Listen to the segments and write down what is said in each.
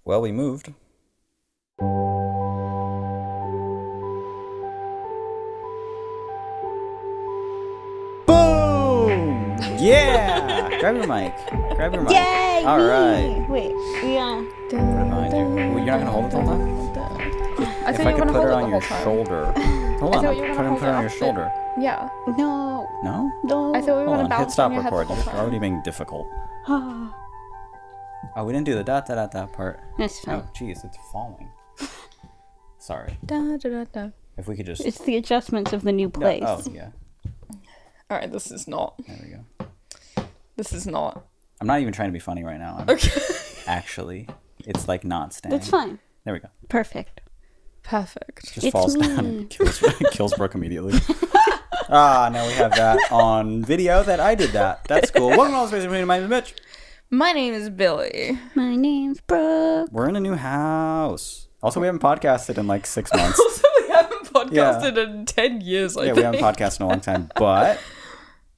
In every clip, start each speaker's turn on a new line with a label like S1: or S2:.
S1: Well, we moved. Boom! Yeah! Grab your mic. Grab your mic.
S2: Yay!
S1: All right.
S2: Wait, yeah.
S1: Put it behind you. Well, you're not gonna hold it the whole time?
S3: I
S1: If
S3: thought
S1: I
S3: you
S1: could
S3: were gonna
S1: put
S3: hold
S1: it
S3: it
S1: on
S3: the
S1: your
S3: whole time.
S1: shoulder. Hold on,
S3: thought
S1: I'm
S3: you were gonna
S1: trying to
S3: hold
S1: put it
S3: it
S1: on your
S3: up
S1: shoulder.
S3: Yeah.
S2: No.
S1: No?
S2: No.
S3: I thought we were
S1: Hold
S3: gonna
S1: on, hit
S3: bounce
S1: stop
S3: on your head the
S1: record.
S3: whole
S1: You're
S3: time.
S1: already being difficult. Oh, we didn't do the that part.
S2: That's fine.
S1: Oh, jeez, it's falling. Sorry.
S3: Da, da, da, da.
S1: If we could just...
S2: It's the adjustments of the new place.
S1: Oh, yeah.
S3: All right, this is not.
S1: There we go.
S3: This is not.
S1: I'm not even trying to be funny right now.
S3: Okay.
S1: Actually, it's like not staying.
S2: That's fine.
S1: There we go.
S2: Perfect.
S3: Perfect.
S1: Just
S2: It's
S1: falls
S2: me.
S1: down and kills Brooke immediately. Now we have that on video that I did that. That's cool. Welcome to All Space Between. My name is Mitch.
S3: My name is Billy.
S2: My name's Brooke.
S1: We're in a new house. Also, we haven't podcasted in like 6 months.
S3: Also, we haven't podcasted in 10 years, I
S1: Yeah,
S3: think.
S1: we haven't podcasted in a long time. But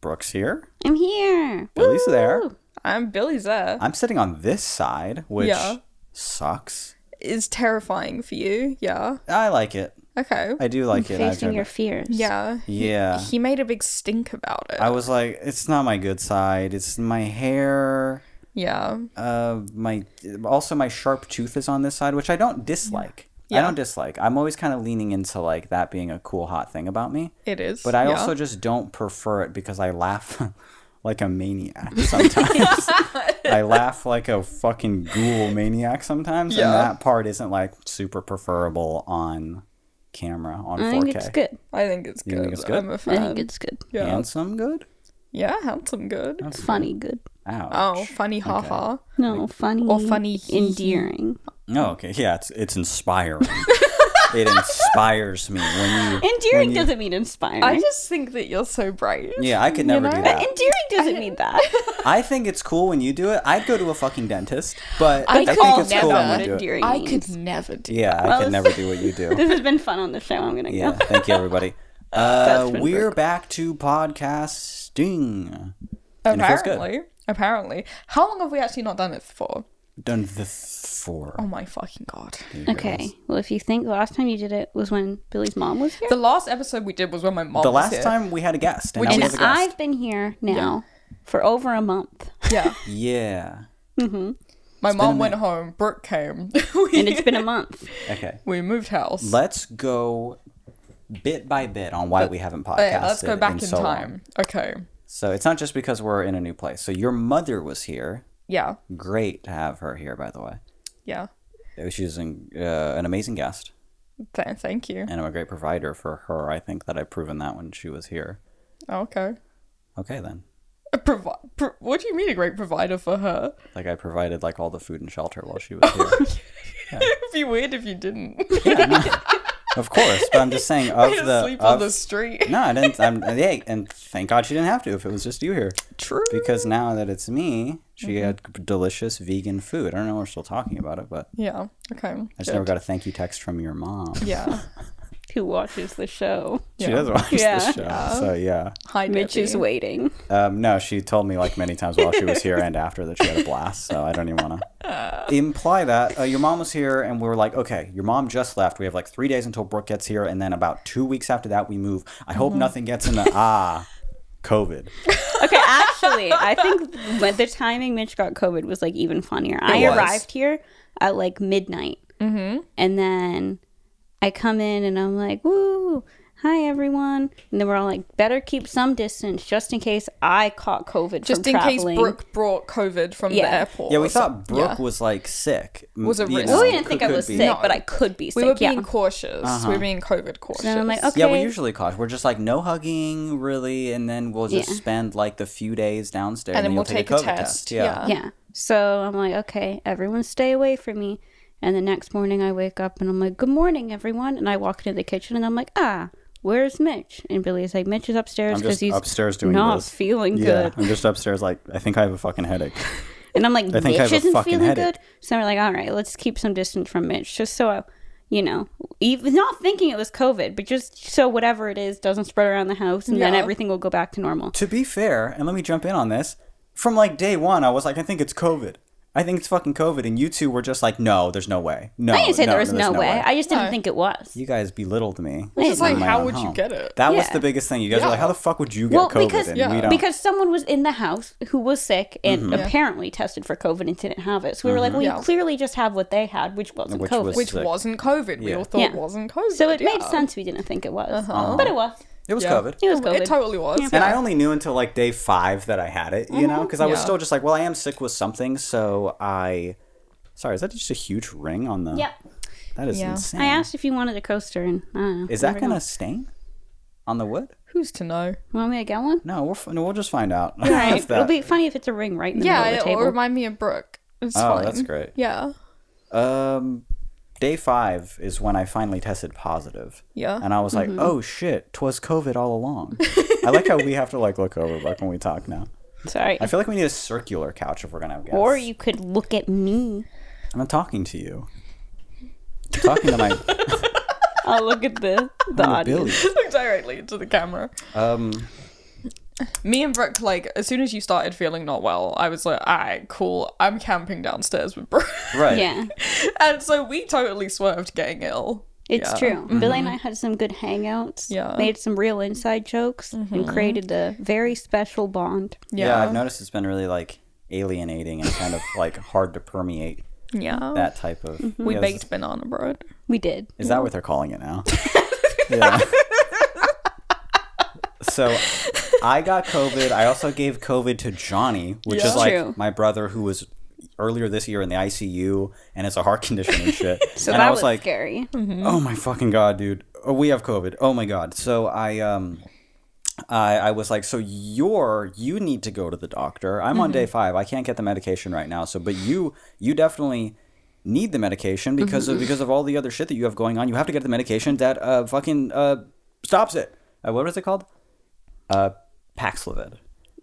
S1: Brooke's here.
S2: I'm here.
S1: Billy's there.
S2: Woo!
S3: Billy's there.
S1: I'm sitting on this side, which
S3: Yeah.
S1: sucks.
S3: Is terrifying for you, yeah.
S1: I like it.
S3: Okay.
S1: I do like it.
S2: Facing your fears.
S3: Yeah.
S1: Yeah.
S3: He made a big stink about it.
S1: I was like, it's not my good side. It's my hair.
S3: Yeah.
S1: My sharp tooth is on this side, which I don't dislike.
S3: Yeah.
S1: I don't dislike. I'm always kind of leaning into like that being a cool hot thing about me.
S3: It is.
S1: But I
S3: yeah.
S1: also just don't prefer it because I laugh like a maniac sometimes. I laugh like a fucking ghoul maniac sometimes,
S3: Yeah.
S1: and that part isn't like super preferable on camera on 4K.
S2: I think it's good.
S3: I think it's
S1: You
S3: good.
S1: think it's good?
S3: I'm a fan.
S2: I think it's good.
S3: Yeah.
S1: Handsome, good.
S3: Yeah, handsome good.
S1: That's
S2: Funny good.
S1: Ouch.
S3: Oh, funny haha.
S2: No, funny.
S3: Or funny hee hee.
S2: endearing.
S1: Oh, okay. Yeah, it's inspiring. It inspires me when you.
S2: Endearing
S1: when you-
S2: doesn't mean inspiring.
S3: I just think that you're so brave.
S1: Yeah, I could never
S3: know?
S1: do that.
S2: Endearing doesn't mean that.
S1: I think it's cool when you do it. I'd go to a fucking dentist, but I,
S3: I
S1: think
S3: could
S1: it's cool
S3: never.
S1: when you do it.
S2: Endearing
S3: I
S2: means.
S3: could never do
S1: Yeah, I
S2: Well,
S1: could never do what you do.
S2: This has been fun on the show. I'm gonna
S1: Yeah,
S2: go.
S1: thank you, everybody.
S2: That's been
S1: We're
S2: Brooke.
S1: back to podcasting. And it feels good.
S3: Apparently. How long have we actually not done it for?
S1: Done the four.
S3: Oh my fucking god.
S2: Okay. Well, if you think the last time you did it was when Billy's mom was here,
S3: The last episode we did was when my mom
S1: The
S3: was
S1: last
S3: here.
S1: time we had a guest, and
S3: Which
S1: now we
S2: and
S1: have a guest.
S2: I've been here now for over a month,
S3: Yeah.
S1: Yeah.
S3: My
S1: been
S3: mom
S1: a
S3: went
S1: minute.
S3: home, Brooke came.
S2: and it's been a month.
S1: Okay.
S3: We moved house.
S1: Let's go bit by bit on why we haven't podcasted.
S3: Yeah, let's go back in
S1: so long.
S3: time. Okay.
S1: So it's not just because we're in a new place. So your mother was here.
S3: Yeah.
S1: Great to have her here, by the way.
S3: Yeah.
S1: She's an amazing guest,
S3: Thank you.
S1: and I'm a great provider for her. I think that I've proven that when she was here.
S3: Okay.
S1: Okay, then.
S3: What do you mean a great provider for her?
S1: Like, I provided, like, all the food and shelter while she was here.
S3: It'd be weird if you didn't.
S1: Of course, but I'm just saying, of
S3: Made her
S1: the...
S3: sleep
S1: of,
S3: on the street.
S1: No, I didn't. Yeah, and thank God she didn't have to if it was just you here.
S3: True.
S1: Because now that it's me, she had delicious vegan food. I don't know if we're still talking about it, but
S3: Yeah. Okay.
S1: I just never got a thank you text from your mom.
S3: Yeah.
S2: Who watches the show?
S1: She
S3: Yeah.
S1: does watch
S2: Yeah.
S1: the show, so yeah.
S3: Hi,
S2: Mitch
S3: Debbie.
S2: is waiting.
S1: No, she told me like many times while she was here and after that she had a blast, so I don't even want to imply that. Your mom was here and we were like, okay, your mom just left. We have like 3 days until Brooke gets here, and then about 2 weeks after that we move. I hope nothing gets in the COVID.
S2: Okay, actually, I think when the timing Mitch got COVID was like even funnier. I
S1: was.
S2: arrived here at like midnight, and then I come in and I'm like, "Woo, hi everyone!" And then we're all like, "Better keep some distance just in case I caught COVID
S3: Just
S2: from
S3: in
S2: traveling."
S3: case Brooke brought COVID from the
S2: Yeah.
S3: airport.
S1: Yeah, we
S3: or
S1: thought Brooke
S3: yeah.
S1: was like sick.
S3: Was it risk?
S2: Well, we didn't think I
S1: could
S2: was
S1: be.
S2: sick,
S3: No.
S2: but I could be sick.
S3: We were being
S2: yeah.
S3: cautious. We were being COVID cautious.
S2: So I'm like, okay.
S1: Yeah, we're usually cautious. We're just like no hugging really, and then we'll just
S2: Yeah.
S1: spend like the few days downstairs,
S3: And then
S1: you'll
S3: we'll take a
S1: COVID
S3: test.
S1: Yeah.
S2: Yeah. So I'm like, okay, everyone stay away from me. And the next morning I wake up and I'm like, good morning, everyone. And I walk into the kitchen and I'm like, where's Mitch? And Billy's like, Mitch is upstairs
S1: I'm
S2: because
S1: just
S2: he's
S1: upstairs doing
S2: not
S1: this.
S2: feeling
S1: Yeah,
S2: good.
S1: I'm just upstairs like, I think I have a fucking headache.
S2: And I'm like,
S1: I think I have
S2: Mitch
S1: a
S2: isn't
S1: fucking
S2: feeling
S1: headache.
S2: good. So we're like, all right, let's keep some distance from Mitch. Just so, even not thinking it was COVID, but just so whatever it is doesn't spread around the house and then
S3: Yeah.
S2: everything will go back to normal.
S1: To be fair, and let me jump in on this, from like day one, I was like, I think it's COVID. I think it's fucking COVID. And you two were just like, no, there's no way. No,
S2: I didn't say there was
S1: there's
S2: no way. I just didn't
S3: No.
S2: think it was.
S1: You guys belittled me.
S3: It's just like,
S1: in my
S3: how
S1: own
S3: would you
S1: home.
S3: get it?
S1: That was
S2: Yeah.
S1: the biggest thing. You guys were like, how the fuck would you get
S2: Well,
S1: COVID?
S2: because-
S1: and
S3: Yeah.
S1: we don't.
S2: Because someone was in the house who was sick and apparently tested for COVID and didn't have it. So we were like, well,
S3: Yeah.
S2: you clearly just have what they had, which wasn't
S1: Which
S2: COVID.
S1: was-
S3: Which
S1: sick.
S3: wasn't COVID. We
S1: Yeah.
S3: all thought
S2: Yeah.
S3: wasn't COVID.
S2: So it made
S3: yeah.
S2: sense we didn't think it was. But it was.
S1: it was
S3: Yeah.
S1: COVID.
S2: It was COVID.
S3: It totally was.
S2: Yeah.
S1: And I only knew until like day 5 that I had it, you know? Because I was
S3: Yeah.
S1: still just like, well, I am sick with something. So I. Sorry, is that just a huge ring on the.
S2: Yep.
S1: That is
S3: Yeah.
S1: insane.
S2: I asked if you wanted a coaster, and I don't know.
S1: Is that going to stain on the wood?
S3: Who's to know?
S2: Want me to get one?
S1: No, we'll just find out.
S2: All right.
S1: If that-
S2: It'll be funny if it's a ring right in the
S3: Yeah,
S2: middle of the
S3: it'll
S2: table.
S3: remind me of Brooke. It's
S1: Oh,
S3: fine.
S1: that's great.
S3: Yeah.
S1: Day 5 is when I finally tested positive.
S3: Yeah.
S1: And I was like, oh shit, 'twas COVID all along. I like how we have to like look over like when we talk now.
S2: Sorry.
S1: I feel like we need a circular couch if we're gonna have guests.
S2: Or you could look at me.
S1: I'm not talking to you. I'm talking to my
S2: Oh, look at the audience.
S1: Billy.
S3: Look directly into the camera.
S1: Um,
S3: Me and Brooke, like, as soon as you started feeling not well, I was like, alright, cool. I'm camping downstairs with Brooke.
S1: right.
S2: Yeah,
S3: And so we totally swerved getting ill.
S2: it's
S3: Yeah.
S2: true. Billy and I had some good hangouts.
S3: Yeah.
S2: Made some real inside jokes and created a very special bond.
S1: Yeah, I've noticed it's been really like alienating and kind of like hard to permeate
S3: Yeah.
S1: that type of.
S3: We
S1: Yeah,
S3: baked banana bread.
S2: We did.
S1: Is that what they're calling it now? Yeah. So I got COVID. I also gave COVID to Johnny, which
S3: Yeah.
S1: is like
S2: True.
S1: my brother who was earlier this year in the ICU and it's a heart condition and shit.
S2: So
S1: and
S2: that
S1: I
S2: was
S1: like,
S2: scary.
S1: oh my fucking god, dude. Oh, we have COVID. Oh my god. So I was like, so you need to go to the doctor. I'm on day 5. I can't get the medication right now. So, but you definitely need the medication because of all the other shit that you have going on. You have to get the medication that fucking stops it. What was it called? Paxlovid.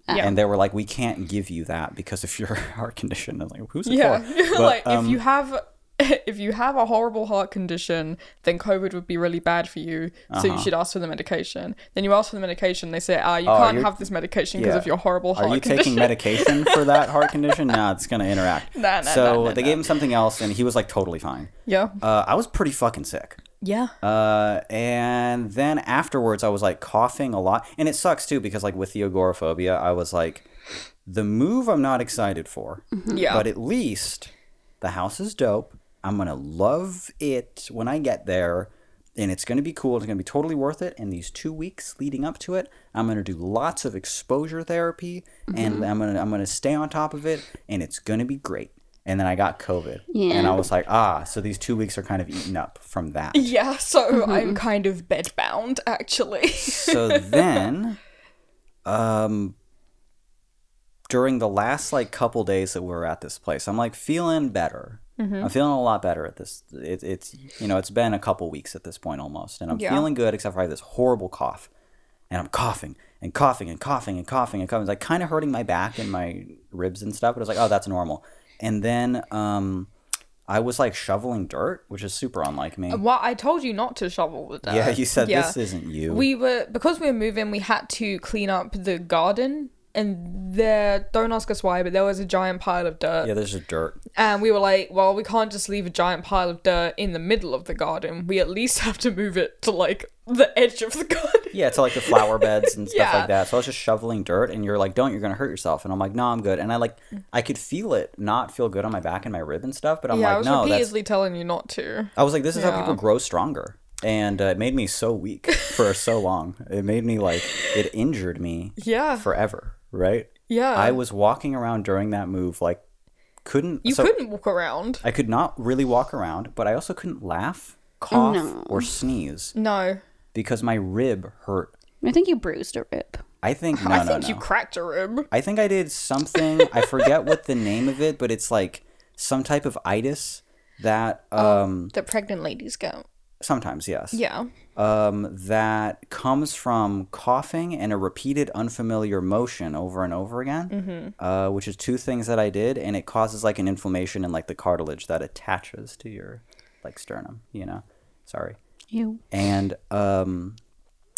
S3: Yeah.
S1: And they were like, we can't give you that because of your heart condition. I was like, who's it
S3: Yeah.
S1: for? But,
S3: like, if you have a horrible heart condition, then COVID would be really bad for you. So you should ask for the medication. Then you ask for the medication. They say, you can't
S1: you're-
S3: have this medication because
S1: yeah.
S3: of your horrible heart
S1: Are you
S3: condition.
S1: taking medication for that heart condition? Nah, it's going to interact.
S3: Nah,
S1: so
S3: nah,
S1: they gave him something else and he was like totally fine.
S3: Yeah.
S1: I was pretty fucking sick.
S3: Yeah.
S1: And then afterwards I was like coughing a lot. And it sucks too because like with the agoraphobia, I was like, the move I'm not excited for.
S3: Yeah.
S1: But at least the house is dope. I'm going to love it when I get there. And it's going to be cool. It's going to be totally worth it. And these 2 weeks leading up to it, I'm going to do lots of exposure therapy. And I'm going to stay on top of it. And it's going to be great. And then I got COVID.
S2: Yeah.
S1: And I was like, so these 2 weeks are kind of eaten up from that.
S3: Yeah, so I'm kind of bedbound, actually.
S1: So then, during the last like couple days that we were at this place, I'm like feeling better. I'm feeling a lot better at this. It's it's been a couple weeks at this point almost, and I'm
S3: Yeah.
S1: feeling good except for I have this horrible cough, and I'm coughing and coughing and coughing and coughing and coughing. It's like kind of hurting my back and my ribs and stuff, but I was like, oh, that's normal. And then I was like shoveling dirt, which is super unlike me.
S3: Well, I told you not to shovel the dirt.
S1: Yeah, you said this isn't you.
S3: Because we were moving, we had to clean up the garden. And don't ask us why, but there was a giant pile of dirt.
S1: Yeah, there's just dirt.
S3: And we were like, well, we can't just leave a giant pile of dirt in the middle of the garden. We at least have to move it to like the edge of the garden.
S1: Yeah, to like the flower beds and stuff
S3: Yeah.
S1: like that. So I was just shoveling dirt, and you're like, you're gonna hurt yourself. And I'm like, no, I'm good. And I could feel it not feel good on my back and my rib and stuff, but I'm
S3: I
S1: like,
S3: was
S1: no,
S3: repeatedly telling you not to.
S1: I was like, this is how
S3: Yeah.
S1: people grow stronger. And it made me so weak for so long. It made me like, it injured me
S3: Yeah.
S1: forever, right?
S3: Yeah.
S1: I was walking around during that move, like,
S3: You couldn't walk around.
S1: I could not really walk around, but I also couldn't laugh, cough,
S2: No.
S1: or sneeze
S3: No.
S1: because my rib hurt.
S2: I think you bruised a rib.
S1: I think,
S3: I think you cracked a rib.
S1: I think I did something. I forget what the name of it, but it's like some type of itis that
S3: The pregnant ladies get.
S1: sometimes, yes.
S3: Yeah.
S1: That comes from coughing and a repeated unfamiliar motion over and over again, which is 2 things that I did, and it causes like an inflammation in like the cartilage that attaches to your like sternum, Sorry.
S2: You.
S1: And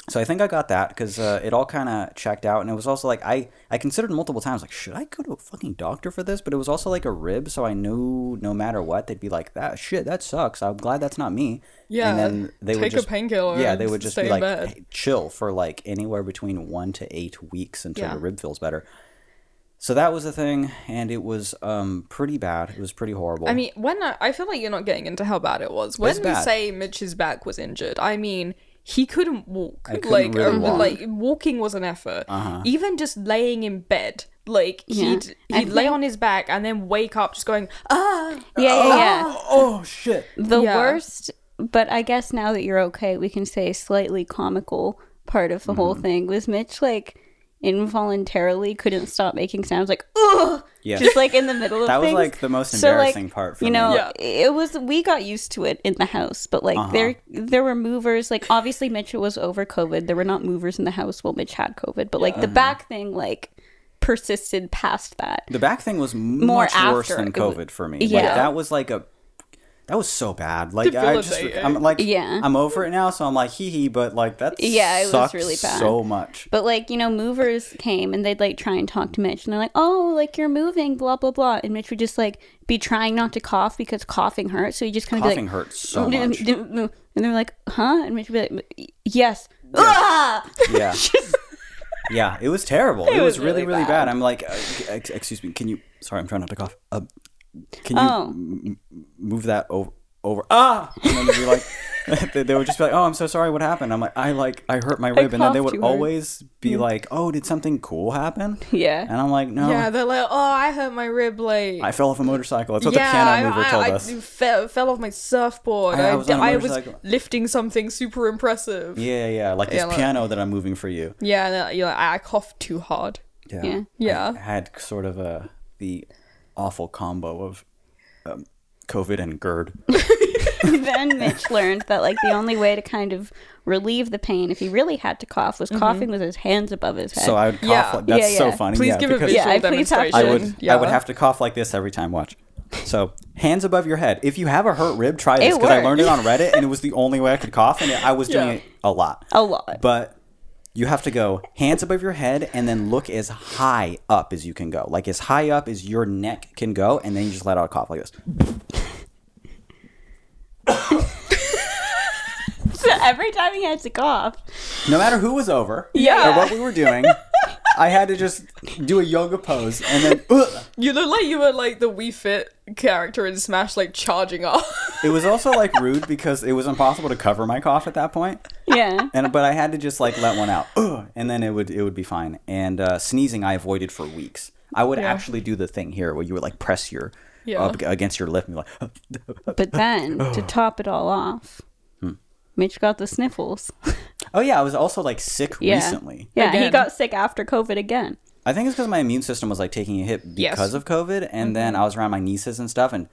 S1: So I think I got that because it all kind of checked out, and it was also like I considered multiple times like, should I go to a fucking doctor for this? But it was also like a rib, so I knew no matter what they'd be like, that sucks. I'm glad that's not me.
S3: Yeah,
S1: and then they would
S3: take
S1: just
S3: a painkiller.
S1: yeah, they would just be like,
S3: bed.
S1: hey, chill for like anywhere between 1 to 8 weeks until your rib feels better. So that was the thing, and it was pretty bad. It was pretty horrible.
S3: I mean, when I feel like you're not getting into how bad it was. When we
S1: bad.
S3: say Mitch's back was injured, I mean, he couldn't walk.
S1: I couldn't really walk.
S3: Like walking was an effort. Even just laying in bed, like he'd lay on his back and then wake up just going
S2: Yeah.
S1: oh shit.
S2: The worst, but I guess now that you're okay, we can say slightly comical part of the whole thing was Mitch like involuntarily couldn't stop making sounds like ugh, just like in the middle of
S1: that
S2: things.
S1: was like the most embarrassing part for
S2: you know,
S1: me.
S2: it was, we got used to it in the house, but like there were movers, like obviously Mitch was over COVID. There were not movers in the house while Mitch had COVID, but like the back thing like persisted past that.
S1: The back thing was
S2: More
S1: much worse
S2: after
S1: than
S2: it
S1: COVID for me.
S2: Yeah.
S1: Like, that was like that was so bad. Like I'm like I'm over it now, so I'm like hee hee, but like that
S2: it was
S1: sucked
S2: really bad.
S1: so much.
S2: But like, you know, movers came and they'd like try and talk to Mitch and they're like, oh, like you're moving, blah blah blah, and Mitch would just like be trying not to cough because coughing hurts, so you just kind of be like,
S1: hurts so much.
S2: And they're like, huh? And Mitch would be like, yes. Ah!
S1: Yeah. Yeah, it was terrible. It was really
S2: really
S1: bad. I'm like, excuse me, can you? Sorry, I'm trying not to cough. Can you move that over? And then they'd be like, they would just be like, oh, I'm so sorry. What happened? I'm like, I hurt my rib, and then they would always be like, oh, did something cool happen?
S2: Yeah.
S1: And I'm like, no.
S3: Yeah, they're like, oh, I hurt my rib, like
S1: I fell off a motorcycle. That's what the piano mover told us.
S3: I fell off my surfboard.
S1: I was on a
S3: I was
S1: motorcycle.
S3: lifting something super impressive.
S1: Yeah, like this piano that I'm moving for you.
S3: Yeah, and you're like, I coughed too hard.
S2: Yeah.
S1: I had sort of the awful combo of COVID and GERD.
S2: Then Mitch learned that like the only way to kind of relieve the pain if he really had to cough was coughing with his hands above his head.
S1: So I would cough. That's so funny.
S3: Please give a visual demonstration.
S1: I would have to cough like this every time. Watch. So hands above your head. If you have a hurt rib, try this, because I learned it on Reddit and it was the only way I could cough, and I was doing it a lot. But you have to go hands above your head and then look as high up as you can go, like as high up as your neck can go, and then you just let out a cough like this.
S2: So every time he had to cough,
S1: no matter who was over, or what we were doing, I had to just do a yoga pose, and then
S3: you look like you were like the Wii Fit character in Smash, like charging off.
S1: It was also like rude because it was impossible to cover my cough at that point.
S2: Yeah.
S1: But I had to just like let one out, and then it would be fine. And sneezing I avoided for weeks. I would actually do the thing here where you would like press your up against your lip and be like.
S2: But then to top it all off, Mitch got the sniffles.
S1: Oh yeah, I was also like sick recently.
S2: Yeah, he got sick after COVID again.
S1: I think it's because my immune system was like taking a hit because of COVID, and then I was around my nieces and stuff, and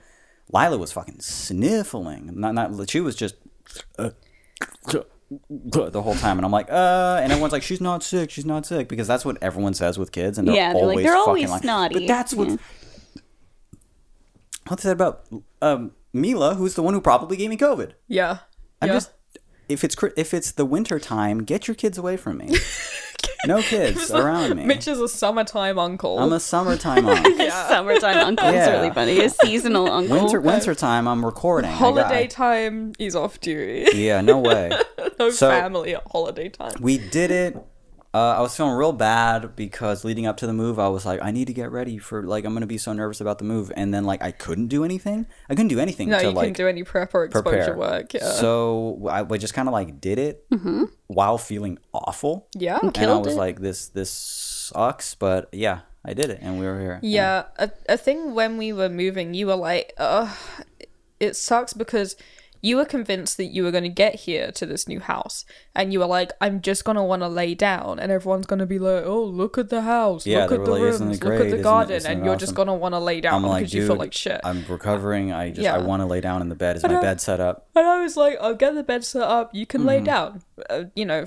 S1: Lila was fucking sniffling. She was just the whole time, and I'm like, and everyone's like, she's not sick, because that's what everyone says with kids, and they're always
S2: snotty.
S1: But that's what they said about Mila, who's the one who probably gave me COVID.
S3: Yeah,
S1: I'm just. If it's the winter time, get your kids away from me. No kids around me.
S3: Mitch is a summertime uncle.
S1: I'm a summertime uncle.
S2: Summertime uncle is really funny. A seasonal uncle.
S1: Winter time, I'm recording.
S3: Holiday time, he's off duty.
S1: Yeah, no way.
S3: No family at holiday time.
S1: We did it. I was feeling real bad because leading up to the move, I was like, I need to get ready for, like, I'm going to be so nervous about the move. And then, like, I couldn't do anything. I couldn't do anything
S3: to,
S1: like,
S3: couldn't do any prep or exposure work. Yeah.
S1: So I just kind of, like, did it while feeling awful.
S3: Yeah.
S1: And I was like, this sucks. But, yeah, I did it. And we were here.
S3: Yeah. A thing when we were moving, you were like, it sucks because you were convinced that you were going to get here to this new house, and you were like, I'm just going to want to lay down, and everyone's going to be like, oh, look at the house, look at the rooms, look at the garden, and you're just going to want to lay down because you feel like shit.
S1: I'm recovering. I want to lay down in the bed. Is my bed set up?
S3: And I was like, I'll get the bed set up. You can lay down.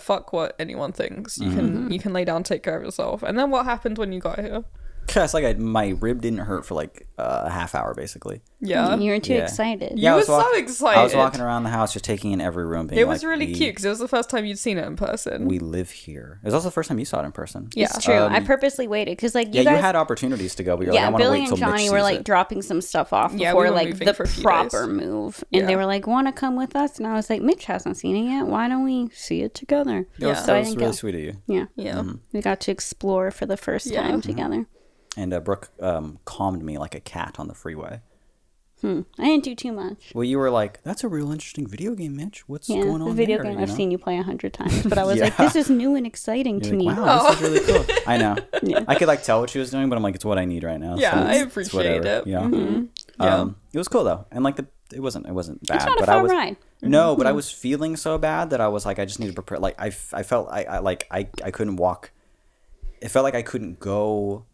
S3: Fuck what anyone thinks. You can lay down, take care of yourself. And then what happened when you got here?
S1: It's like my rib didn't hurt for like a half hour, basically.
S3: Yeah.
S2: You were too
S1: Yeah.
S2: excited.
S3: You were so excited.
S1: I was walking around the house, just taking in every room. Being
S3: It was
S1: like,
S3: really cute because it was the first time you'd seen it in person.
S1: We live here. It was also the first time you saw it in person.
S3: Yeah.
S2: It's true. I purposely waited because, like,
S1: Yeah,
S2: you guys,
S1: you had opportunities to go, but you're like, I want to
S2: Billy
S1: wait
S2: and
S1: till Mitch
S2: Johnny
S1: sees
S2: were like
S1: it.
S2: dropping some stuff off
S3: Yeah,
S2: before
S3: we were
S2: like
S3: moving
S2: the
S3: for a few
S2: proper
S3: days.
S2: move, and
S3: Yeah.
S2: they were like, "Want to come with us?" And I was like, "Mitch hasn't seen it yet. Why don't we see it together?"
S1: That was,
S2: So
S1: that
S2: I
S1: was
S2: didn't
S1: really
S2: go.
S1: sweet of you.
S2: Yeah,
S3: Yeah.
S2: we got to explore for the first
S3: Yeah.
S2: time together.
S1: And Brooke calmed me like a cat on the freeway.
S2: I didn't do too much.
S1: Well, you were like, "That's a real interesting video game, Mitch. What's
S2: Yeah,
S1: going on
S2: the video
S1: there?"
S2: game
S1: you
S2: I've
S1: know?
S2: seen you play 100 times, but I was
S1: Yeah.
S2: like, "This is new and exciting to
S1: You're
S2: me."
S1: like, wow, this is really cool. I know.
S2: Yeah.
S1: I could like tell what she was doing, but I'm like, it's what I need right now.
S3: Yeah,
S1: so
S3: I
S1: it's
S3: appreciate
S1: whatever.
S3: it.
S1: Yeah.
S3: Yeah.
S1: It was cool though, and like it wasn't bad.
S2: It's not a
S1: but
S2: far
S1: I was
S2: ride.
S1: no, but I was feeling so bad that I was like, I just need to prepare. Like I felt I couldn't walk. It felt like I couldn't go.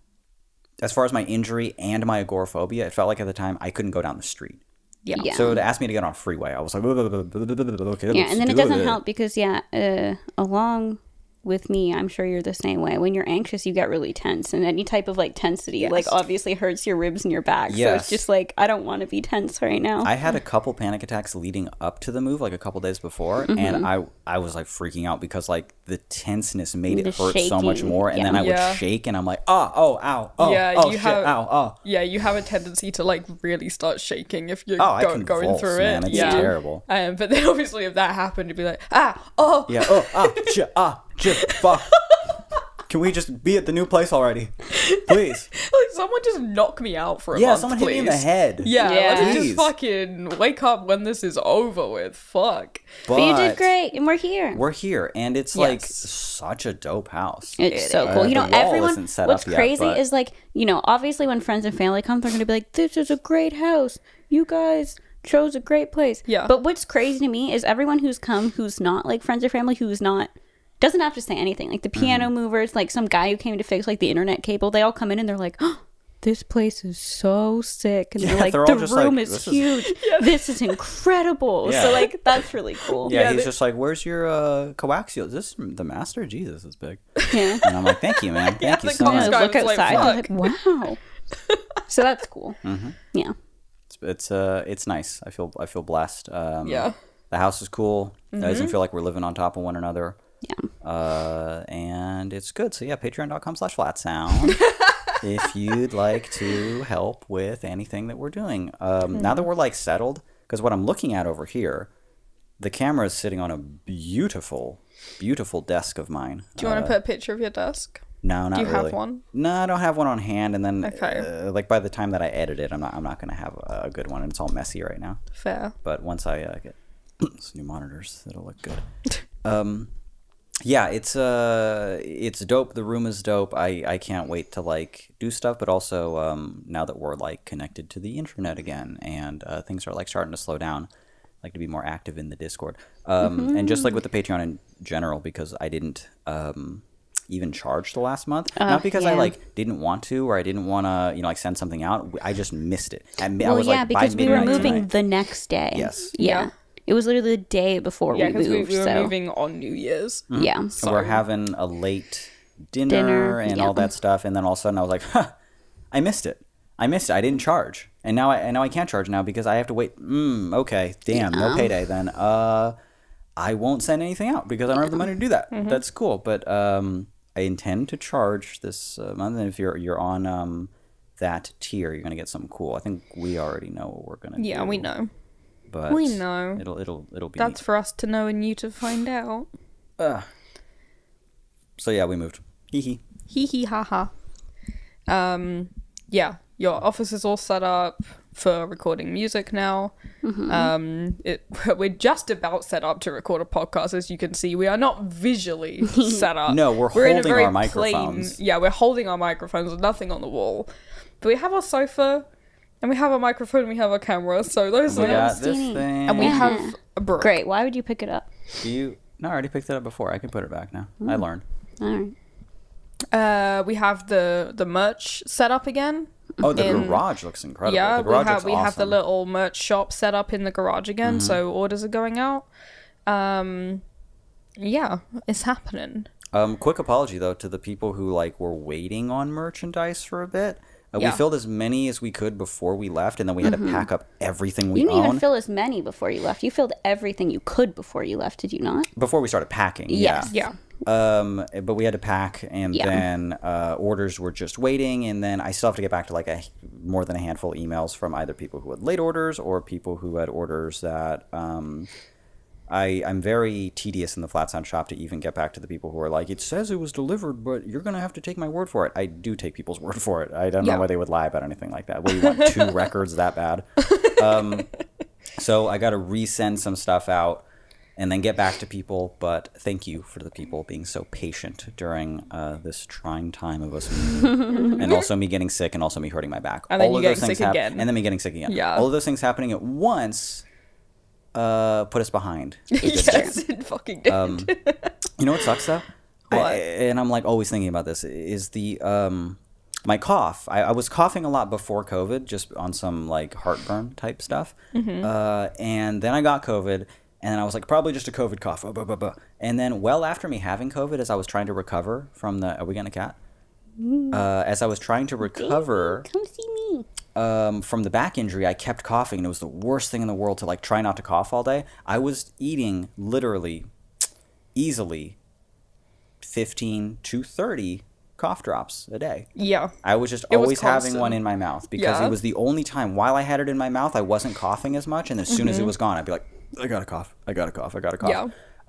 S1: As far as my injury and my agoraphobia, it felt like at the time I couldn't go down the street.
S2: Yeah.
S1: So to ask me to get on a freeway, I was like, okay,
S2: Yeah, and then it doesn't help because along with me, I'm sure you're the same way. When you're anxious, you get really tense, and any type of like tensity, like obviously hurts your ribs and your back. So
S1: Yes.
S2: it's just like I don't want to be tense right now.
S1: I had a couple panic attacks leading up to the move, like a couple days before, and I was like freaking out because like the tenseness made it
S2: The
S1: hurt so much
S2: shaking,
S1: more, and
S2: yeah.
S1: then I
S3: Yeah.
S1: would shake, and I'm like, ow,
S3: Yeah,
S1: oh
S3: you
S1: shit,
S3: have-
S1: ow.
S3: Yeah, you have a tendency to like really start shaking if you're
S1: Oh, I can
S3: going
S1: convulse,
S3: through
S1: man.
S3: it.
S1: It's
S3: yeah.
S1: terrible.
S3: But then obviously if that happened, you'd be like,
S1: Shit, fuck. Can we just be at the new place already, please?
S3: like someone just knock me out for a
S1: Yeah,
S3: month,
S1: someone
S3: please.
S1: hit me in the head.
S3: Yeah,
S2: Yeah.
S3: let me
S1: Please.
S3: just fucking wake up when this is over with. Fuck.
S2: but you did great, and we're here.
S1: We're here, and it's like
S3: Yes.
S1: such a dope house.
S2: It's so cool. You know,
S1: the wall
S2: everyone.
S1: isn't set
S2: What's
S1: up yet,
S2: crazy
S1: but-
S2: is like, you know, obviously when friends and family come, they're gonna be like, "This is a great house. You guys chose a great place."
S3: Yeah.
S2: But what's crazy to me is everyone who's come, who's not like friends or family, who's not. Doesn't have to say anything. Like the piano movers, like some guy who came to fix like the internet cable, they all come in and they're like, "Oh, this place is so sick." And
S1: Yeah,
S2: they're like,
S1: they're all
S2: "The
S1: just
S2: room
S1: like,
S2: is
S1: "This is-"
S2: huge. This is incredible."
S1: Yeah.
S2: So like that's really cool.
S1: Yeah,
S3: Yeah,
S1: he's
S3: they-
S1: just like, "Where's your coaxial? Is this the master? Jesus, is big."
S2: Yeah.
S1: And I'm like, "Thank you, man. Thank you
S3: the
S1: so
S3: cox
S1: much."
S2: Yeah,
S3: guy
S2: look
S3: was like,
S2: outside.
S3: "Fuck."
S2: They're like, "Wow." So that's cool. Yeah.
S1: It's nice. I feel blessed.
S3: Yeah.
S1: The house is cool. It doesn't feel like we're living on top of one another.
S2: Yeah.
S1: And it's good. So yeah, patreon.com/flatsound. If you'd like to help with anything that we're doing. Now that we're like settled, because what I'm looking at over here, the camera is sitting on a beautiful, beautiful desk of mine.
S3: Do you want to put a picture of your desk?
S1: No, not
S3: Do you
S1: really.
S3: have one?
S1: No, I don't have one on hand. And then,
S3: Okay.
S1: like by the time that I edit it, I'm not gonna have a good one, and it's all messy right now.
S3: Fair.
S1: But once I get some new monitors, it'll look good. Yeah, it's dope. The room is dope. I can't wait to like do stuff, but also now that we're like connected to the internet again and things are like starting to slow down, I like to be more active in the Discord. And just like with the Patreon in general, because I didn't even charge the last month, not because I
S2: yeah.
S1: like didn't want to or I didn't want to like send something out. I just missed it. I
S2: Well,
S1: was
S2: yeah,
S1: like,
S2: because
S1: by
S2: we were
S1: midnight
S2: moving
S1: tonight.
S2: the next day.
S1: Yes.
S2: Yeah.
S3: Yeah.
S2: It was literally the day before
S3: Yeah,
S2: we
S3: because
S2: moved.
S3: we were
S2: so
S3: moving on New Year's.
S2: yeah.
S1: And we're having a late dinner
S2: Dinner,
S1: and
S2: yeah.
S1: all that stuff, and then all of a sudden I was like, "Huh, I missed it. I didn't charge, and now I can't charge now because I have to wait. Okay, damn, no payday then. I won't send anything out because I don't have the money to do that. That's cool, but I intend to charge this month, and if you're on that tier, you're gonna get something cool. I think we already know what we're gonna do.
S3: Yeah, we know.
S1: But
S3: We know.
S1: It'll be
S3: That's for us to know and you to find out.
S1: so yeah, we moved. Hee hee.
S3: Hee hee ha ha. Yeah, your office is all set up for recording music now. We're just about set up to record a podcast, as you can see. We are not visually set up.
S1: No, we're
S3: in a
S1: holding
S3: very
S1: our microphones.
S3: Yeah, we're holding our microphones with nothing on the wall. But we have our sofa, and we have a microphone, and we have a camera. So those
S1: We
S3: are...
S1: got this
S2: Steamy.
S1: thing.
S3: And we
S2: Yeah.
S3: have a Brooke.
S2: Great. Why would you pick it up?
S1: No, I already picked it up before. I can put it back now. I learned.
S2: All right.
S3: We have the merch set up again.
S1: Oh, the
S3: in-
S1: garage looks incredible.
S3: Yeah,
S1: the garage looks
S3: we have the
S1: awesome.
S3: little merch shop set up in the garage again, so orders are going out. Yeah, it's happening.
S1: Quick apology though to the people who like were waiting on merchandise for a bit. We
S3: Yeah.
S1: filled as many as we could before we left, and then we had to pack up everything we
S2: You didn't
S1: own
S2: even fill as many before you left. You filled everything you could before you left, did you not?
S1: before we started packing.
S2: Yes.
S3: Yeah.
S1: But we had to pack, and
S2: Yeah.
S1: then orders were just waiting, and then I still have to get back to like more than a handful of emails from either people who had late orders or people who had orders that I'm very tedious in the Flat Sound shop to even get back to the people who are like, it says it was delivered, but you're going to have to take my word for it. I do take people's word for it. I don't know why they would lie about anything like that. Well, you want 2 records that bad? So I got to resend some stuff out and then get back to people. But thank you for the people being so patient during this trying time of us moving. And also me getting sick and also me hurting my back.
S3: And then
S1: All
S3: you
S1: of
S3: getting
S1: those things
S3: sick again.
S1: And then me getting sick again.
S3: Yeah.
S1: All of those things happening at once put us behind.
S3: Yes, it fucking did.
S1: You know what sucks though?
S3: What?
S1: And I'm like always thinking about this is the my cough. I was coughing a lot before COVID, just on some like heartburn type stuff. And then I got COVID, and I was like, probably just a COVID cough. And then well after me having COVID, as I was trying to recover from the, are we getting a cat? As I was trying to recover
S2: Come see me.
S1: from the back injury, I kept coughing, and it was the worst thing in the world to like try not to cough all day. I was eating literally easily 15 to 30 cough drops a day.
S3: Yeah.
S1: I was just
S3: It was
S1: always having
S3: constant.
S1: one in my mouth because
S3: Yeah.
S1: it was the only time while I had it in my mouth, I wasn't coughing as much. And as soon as it was gone, I'd be like, I gotta cough. I gotta cough. I gotta cough.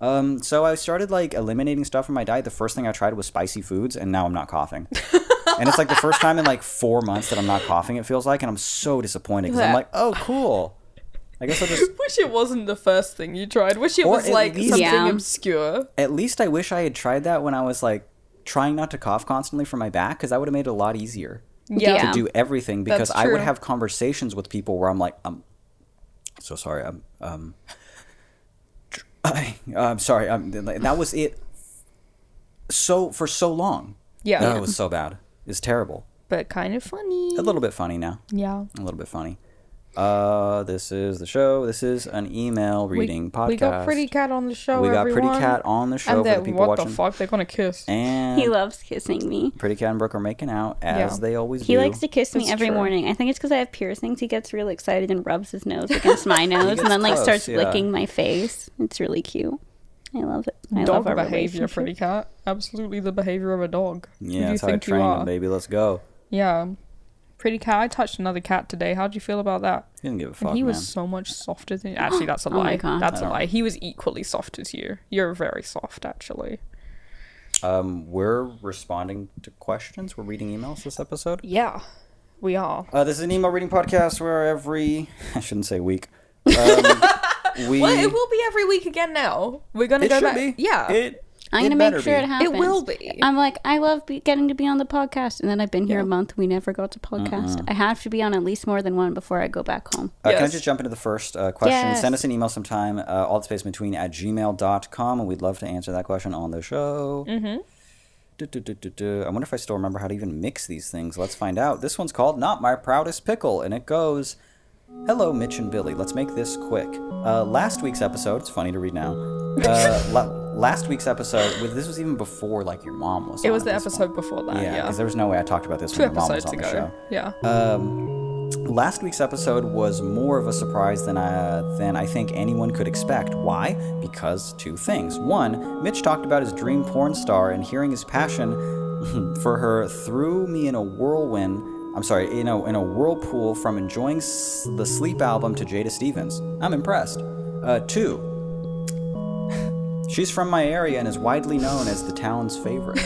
S3: Yeah.
S1: So I started like eliminating stuff from my diet. The first thing I tried was spicy foods, and now I'm not coughing. And it's like the first time in like 4 months that I'm not coughing, it feels like. And I'm so disappointed because I'm like, oh, cool. I guess I'll just.
S3: Wish it wasn't the first thing you tried. Wish it
S1: Or
S3: was
S1: at
S3: like
S1: least-
S3: something
S2: Yeah.
S3: obscure.
S1: At least I wish I had tried that when I was like trying not to cough constantly from my back, because that would have made it a lot easier
S3: Yeah.
S2: Yeah.
S1: to do everything, because
S3: That's
S1: I would
S3: true.
S1: have conversations with people where I'm like, so sorry, I'm sorry, that was it. So for so long,
S3: Yeah.
S1: it was so bad. It's terrible.
S3: But kind of funny.
S1: A little bit funny now.
S3: Yeah.
S1: A little bit funny. This is the show. This is an email reading podcast.
S3: We got Pretty Cat on the show.
S1: We got
S3: everyone.
S1: Pretty Cat on the show
S3: And
S1: for the
S3: then
S1: people
S3: what
S1: watching.
S3: the fuck? They're gonna kiss.
S1: And
S2: He loves kissing me.
S1: Pretty Cat and Brooke are making out as
S3: Yeah.
S1: they always
S2: He
S1: do.
S2: likes to kiss me
S3: That's
S2: every
S3: true.
S2: morning. I think it's because I have piercings. He gets really excited and rubs his nose against my nose,
S1: gets
S2: and then like
S1: close,
S2: starts
S1: yeah.
S2: licking my face. It's really cute. I love it. I love
S3: Dog
S2: our
S3: behavior,
S2: relationship.
S3: Pretty Cat. Absolutely the behavior of a dog. Who
S1: Yeah,
S3: do you
S1: that's how I
S3: think you
S1: trained
S3: are?
S1: him, baby. Let's go.
S3: Yeah. Pretty Cat. I touched another cat today. How'd you feel about that?
S1: He didn't give a
S3: And
S1: fuck,
S3: he was
S1: man.
S3: so much softer than. Actually, that's a
S2: Oh my
S3: lie.
S2: God.
S3: That's a
S1: I know.
S3: lie. He was equally soft as you. You're very soft, actually.
S1: We're responding to questions. We're reading emails this episode.
S3: Yeah, we are.
S1: This is an email reading podcast where every I shouldn't say week. We
S3: Well, it will be every week again now. We're gonna
S1: it
S3: go
S1: should
S3: back.
S1: be.
S3: Yeah.
S2: I'm gonna
S1: better
S2: make sure
S1: be.
S2: it happens.
S3: It will be.
S2: I'm like, I love getting to be on the podcast, and then I've been here a month. We never got to podcast. I have to be on at least more than one before I go back home.
S1: Can I
S3: Yes.
S1: just jump into the first question?
S2: Yes.
S1: Send us an email sometime, all the space between at gmail.com, and we'd love to answer that question on the show. I wonder if I still remember how to even mix these things. Let's find out. This one's called Not My Proudest Pickle, and it goes, Hello, Mitch and Billy. Let's make this quick. Last week's episode, it's funny to read now. Last week's episode, this was even before like your mom was
S3: It
S1: on
S3: was
S1: at
S3: the
S1: this
S3: episode
S1: point.
S3: before that.
S1: Yeah,
S3: Yeah.
S1: because there was no way I talked about this
S3: 2
S1: when your mom was
S3: episodes
S1: on the
S3: ago.
S1: show.
S3: Yeah.
S1: Last week's episode was more of a surprise than I think anyone could expect. Why? Because 2 things. 1, Mitch talked about his dream porn star, and hearing his passion for her threw me in a whirlwind. I'm sorry, in a whirlpool from enjoying the Sleep album to Jada Stevens. I'm impressed. 2, she's from my area and is widely known as the town's favorite.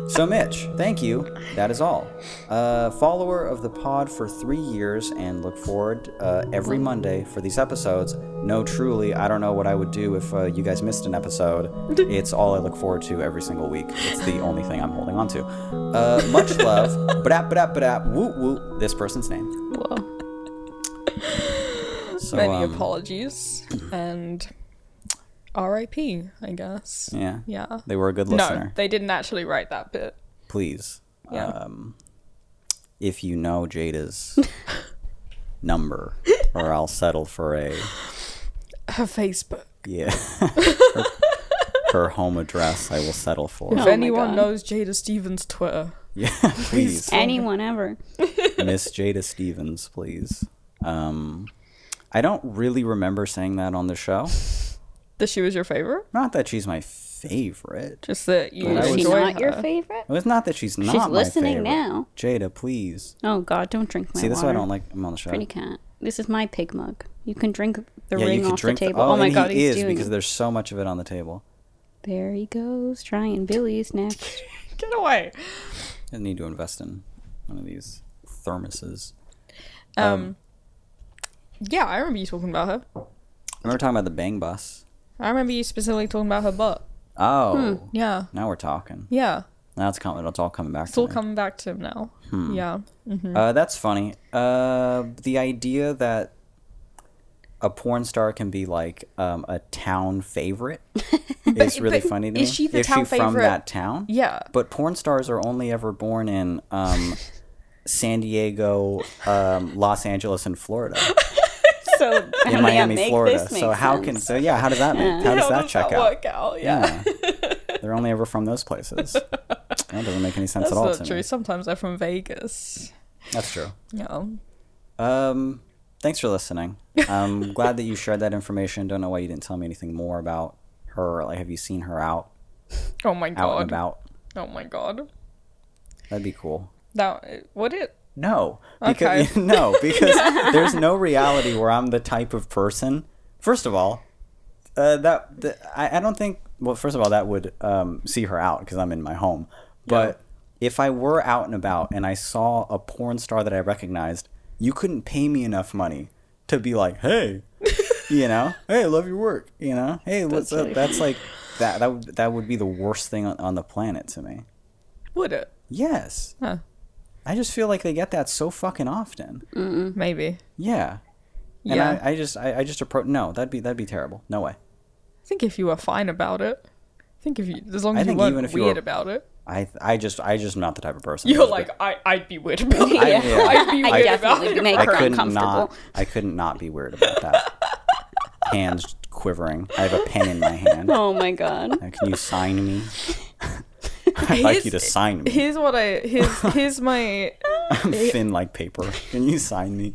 S1: So, Mitch, thank you. That is all. Follower of the pod for 3 years and look forward every Monday for these episodes. No, truly, I don't know what I would do if you guys missed an episode. It's all I look forward to every single week. It's the only thing I'm holding on to. Much love. Badap, woot woot. This person's name.
S2: Whoa.
S1: So,
S3: Many apologies and R.I.P. I guess.
S1: Yeah.
S3: Yeah.
S1: They were a good
S3: No,
S1: listener.
S3: they didn't actually write that bit.
S1: Please.
S3: Yeah.
S1: If you know Jada's number, or I'll settle for a
S3: Her Facebook.
S1: yeah. her home address, I will settle for.
S3: If
S2: Oh my
S3: anyone
S2: God.
S3: knows Jada Stevens' Twitter,
S1: Yeah, please.
S2: Anyone ever.
S1: Miss Jada Stevens, please. I don't really remember saying that on the show.
S3: that she was your favorite?
S1: Not that she's my favorite.
S3: Just that you
S1: But I
S2: Is
S1: was-
S2: she
S3: enjoy
S2: not
S3: her.
S2: your favorite?
S1: It's not that she's not
S2: She's
S1: my
S2: listening
S1: favorite.
S2: now.
S1: Jada, please.
S2: Oh God, don't drink my
S1: See, this is
S2: water.
S1: why I don't like I'm on the show.
S2: Pretty cat. This is my pig mug. You can drink the
S1: Yeah,
S2: ring
S1: you could
S2: off
S1: drink
S2: the
S1: the-
S2: table.
S1: oh,
S2: Oh my
S1: and
S2: God,
S1: he
S2: he's
S1: is
S2: doing
S1: because
S2: it.
S1: there's so much of it on the table.
S2: There he goes, trying Billy's next.
S3: Get away.
S1: I need to invest in one of these thermoses.
S3: Yeah, I remember you talking about her.
S1: I remember talking about the bang bus.
S3: I remember you specifically talking about her butt.
S1: Oh,
S3: Yeah.
S1: now we're talking.
S3: Yeah.
S1: Now it's coming. It's all coming back
S3: It's
S1: to
S3: all
S1: me.
S3: coming back to him now. Yeah.
S1: That's funny. The idea that a porn star can be like a town favorite is really
S3: but
S1: funny to me.
S3: is she the
S1: Is
S3: town
S1: she from
S3: favorite?
S1: that town?
S3: Yeah.
S1: But porn stars are only ever born in San Diego, Los Angeles, and Florida.
S2: So
S1: In Miami, Florida. So how does that make? How does that check out?
S3: work out? Yeah.
S1: They're only ever from those places. That doesn't make any sense
S3: That's
S1: at all
S3: not
S1: to
S3: true.
S1: me.
S3: Sometimes they're from Vegas.
S1: That's true.
S3: Yeah.
S1: Thanks for listening. I'm glad that you shared that information. Don't know why you didn't tell me anything more about her. Like, have you seen her out
S3: Oh my
S1: and
S3: god.
S1: about?
S3: Oh my god.
S1: That'd be cool.
S3: That would it?
S1: No, because
S3: Okay.
S1: no, because there's no reality where I'm the type of person. First of all, I don't think. Well, first of all, that would see her out because I'm in my home. But if I were out and about and I saw a porn star that I recognized, you couldn't pay me enough money to be like, hey, hey, I love your work, hey, what's up?
S2: really
S1: That's like that would be the worst thing on the planet to me.
S3: Would it?
S1: Yes.
S3: Huh.
S1: I just feel like they get that so fucking often.
S3: Maybe.
S1: Yeah. And
S3: Yeah.
S1: I just approach. No, that'd be terrible. No way.
S3: I think if you were fine about it. I think if you, as long
S1: I
S3: as you
S1: think
S3: weren't
S1: even if you
S3: weird
S1: were-
S3: about it.
S1: I just not the type of person.
S3: You're
S1: who's
S3: like,
S1: been-
S3: I'd be weird about it.
S1: yeah.
S3: I'd be
S2: I
S3: weird
S2: definitely
S3: about it.
S2: make
S1: I
S2: her
S1: couldn't
S2: uncomfortable.
S1: I couldn't not be weird about that. Hands quivering. I have a pen in my hand.
S2: Oh my God.
S1: Can you sign me? I'd like you to sign me.
S3: Here's what here's my
S1: I'm thin like paper. Can you sign me?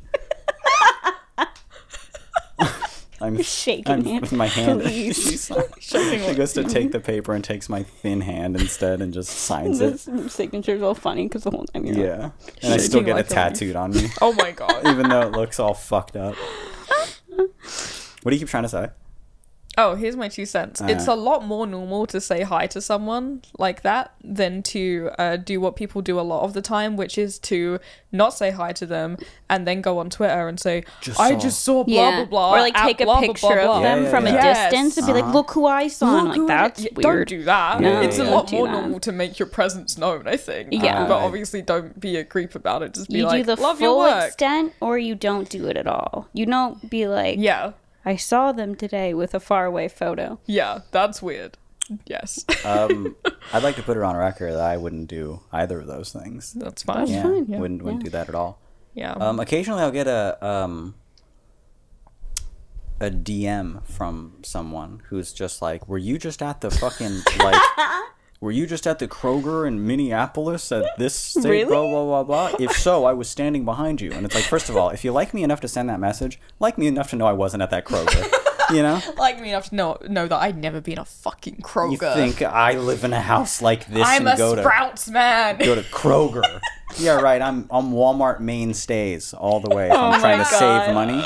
S1: I'm
S2: Shaking hand.
S1: with my hand.
S2: Please.
S1: She goes to take the paper and takes my thin hand instead and just signs it.
S2: This signature's all funny because the whole time you're
S1: Yeah, and I still
S3: Shaking
S1: get
S3: like
S1: it
S3: a
S1: tattooed on me,
S3: Oh my god.
S1: even though it looks all fucked up. What do you keep trying to say?
S3: Oh, here's my 2 cents. It's a lot more normal to say hi to someone like that than to do what people do a lot of the time, which is to not say hi to them and then go on Twitter and say, I just saw blah, blah, blah.
S2: Or like
S3: at
S2: take a
S3: blah, blah,
S2: picture
S3: blah, blah.
S2: of them
S1: Yeah,
S2: from
S1: yeah,
S2: a
S3: yeah.
S2: distance and be like, look who I saw. And
S3: Look
S2: like,
S3: who-
S2: that's
S3: yeah,
S2: weird.
S3: Don't do that.
S1: No,
S3: It's a
S1: yeah,
S3: lot
S2: don't do
S3: more
S2: that.
S3: normal to make your presence known, I think.
S2: Yeah.
S3: But obviously don't be a creep about it. Just be
S2: You
S3: like,
S2: do the
S3: love your
S2: full
S3: work.
S2: extent or you don't do it at all. You don't be like,
S3: Yeah.
S2: I saw them today with a faraway photo.
S3: Yeah, that's weird. Yes.
S1: I'd like to put it on record that I wouldn't do either of those things.
S3: That's fine.
S2: That's
S1: Yeah,
S2: fine.
S3: Yeah.
S1: wouldn't do that at all.
S3: Yeah.
S1: Occasionally, I'll get a DM from someone who's just like, "Were you just at the fucking like?" Were you just at the Kroger in Minneapolis at this state,
S2: Really?
S1: blah, blah, blah, blah? If so, I was standing behind you. And it's like, first of all, if you like me enough to send that message, like me enough to know I wasn't at that Kroger. You know?
S3: Like me enough to know that I'd never been a fucking Kroger.
S1: You think I live in a house like this
S3: I'm
S1: and
S3: a
S1: go
S3: Sprouts man.
S1: to Kroger? Yeah, right. I'm Walmart mainstays all the way if I'm trying to
S2: God.
S1: save money.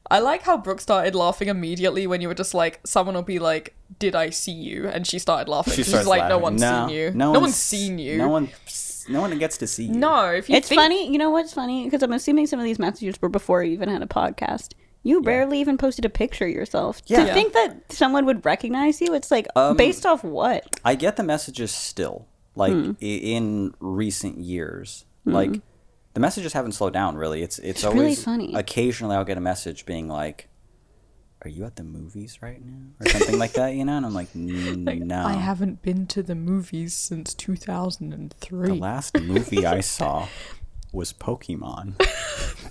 S3: I like how Brooke started laughing immediately when you were just like, someone will be like, "Did I see you?" And she started laughing.
S1: She
S3: She's
S1: starts
S3: like, "No
S1: laughing.
S3: one's seen you.
S1: No
S3: one's seen you.
S1: No one gets to see you.
S3: No, if you
S2: It's
S3: think-
S2: funny. You know what's funny? Because I'm assuming some of these messages were before you even had a podcast. You barely even posted a picture of yourself.
S1: Yeah.
S2: To think that someone would recognize you, it's like, based off what?
S1: I get the messages still, like in recent years. Like the messages haven't slowed down really. It's always
S2: really funny.
S1: Occasionally I'll get a message being like, "Are you at the movies right now?" or something like that, And I'm like, "No."
S3: I haven't been to the movies since 2003.
S1: The last movie I saw was Pokemon.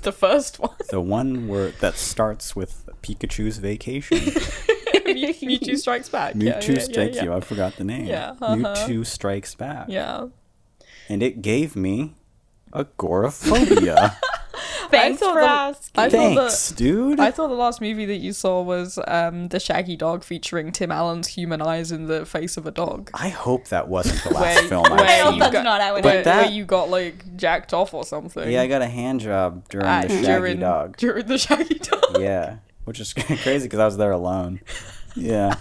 S3: The first one.
S1: The one that starts with Pikachu's Vacation.
S3: Mewtwo Strikes Back.
S1: Thank you. I forgot the name.
S3: Yeah,
S1: Mewtwo Strikes Back.
S3: Yeah.
S1: And it gave me agoraphobia.
S2: Thanks for asking.
S1: Thanks, dude.
S3: I thought the last movie that you saw was the Shaggy Dog featuring Tim Allen's human eyes in the face of a dog.
S1: I hope that wasn't the last film I
S2: hope
S1: seen.
S2: that's not how it
S3: Where,
S2: ended.
S3: where you got like jacked off or something.
S1: Yeah, I got a hand job during the Shaggy Dog.
S3: During the Shaggy Dog.
S1: Yeah, which is crazy because I was there alone. Yeah.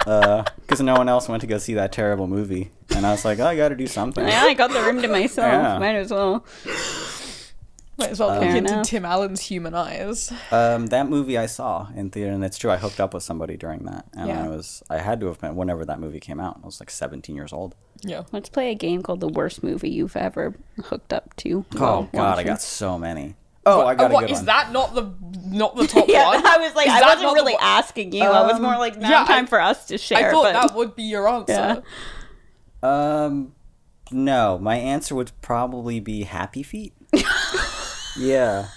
S1: Because no one else went to go see that terrible movie. And I was like, oh, I got to do something.
S2: Yeah, I got the room to myself.
S1: Yeah.
S2: Might as well.
S3: Might as well look into
S2: enough.
S3: Tim Allen's human eyes.
S1: That movie I saw in theater, and it's true, I hooked up with somebody during that. And
S3: Yeah.
S1: I had to have been, whenever that movie came out, I was like 17 years old.
S3: Yeah.
S2: Let's play a game called The Worst Movie You've Ever Hooked Up to.
S1: Oh,
S2: while
S1: God, I
S2: watching.
S1: got so many. Oh, I got a
S3: what,
S1: good
S3: is
S1: one.
S3: that not the top
S2: Yeah,
S3: one?
S2: I was like,
S3: Is
S2: I
S3: that
S2: wasn't
S3: not
S2: really
S3: the one?
S2: asking you. I was more like, now
S3: yeah,
S2: time for us to share.
S3: I thought
S2: but
S3: that would be your answer.
S2: Yeah.
S1: No, my answer would probably be Happy Feet. Yeah.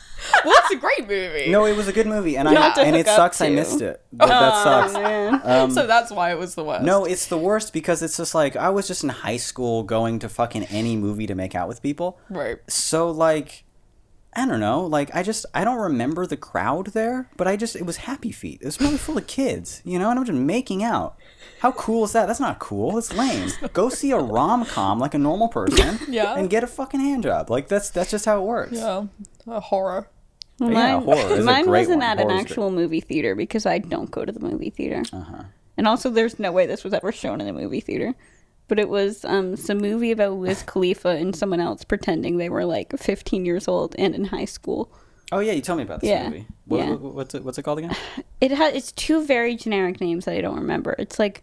S3: Well, it's a great movie.
S1: No, it was a good movie, and
S2: Not to
S1: and it
S2: hook up
S1: sucks I
S2: to.
S1: missed it. That sucks.
S2: Man.
S3: So that's why it was the worst.
S1: No, it's the worst because it's just like I was just in high school going to fucking any movie to make out with people.
S3: Right.
S1: So like I don't know, like I don't remember the crowd there, but it was Happy Feet. It was probably full of kids, and I'm just making out. How cool is that? That's not cool. It's lame. Go see a rom-com like a normal person
S3: Yeah.
S1: and get a fucking hand job. Like that's just how it works.
S3: Yeah. A horror.
S1: Yeah, horror is a
S2: Mine
S1: great
S2: wasn't
S1: one.
S2: at an
S1: Horror's
S2: actual movie theater because I don't go to the movie theater.
S1: Uh-huh.
S2: And also, there's no way this was ever shown in a movie theater. But it was some movie about Wiz Khalifa and someone else pretending they were like 15 years old and in high school.
S1: Oh yeah, you told me about this
S2: Yeah,
S1: movie.
S2: yeah.
S1: What's it called again?
S2: It's two very generic names that I don't remember. It's like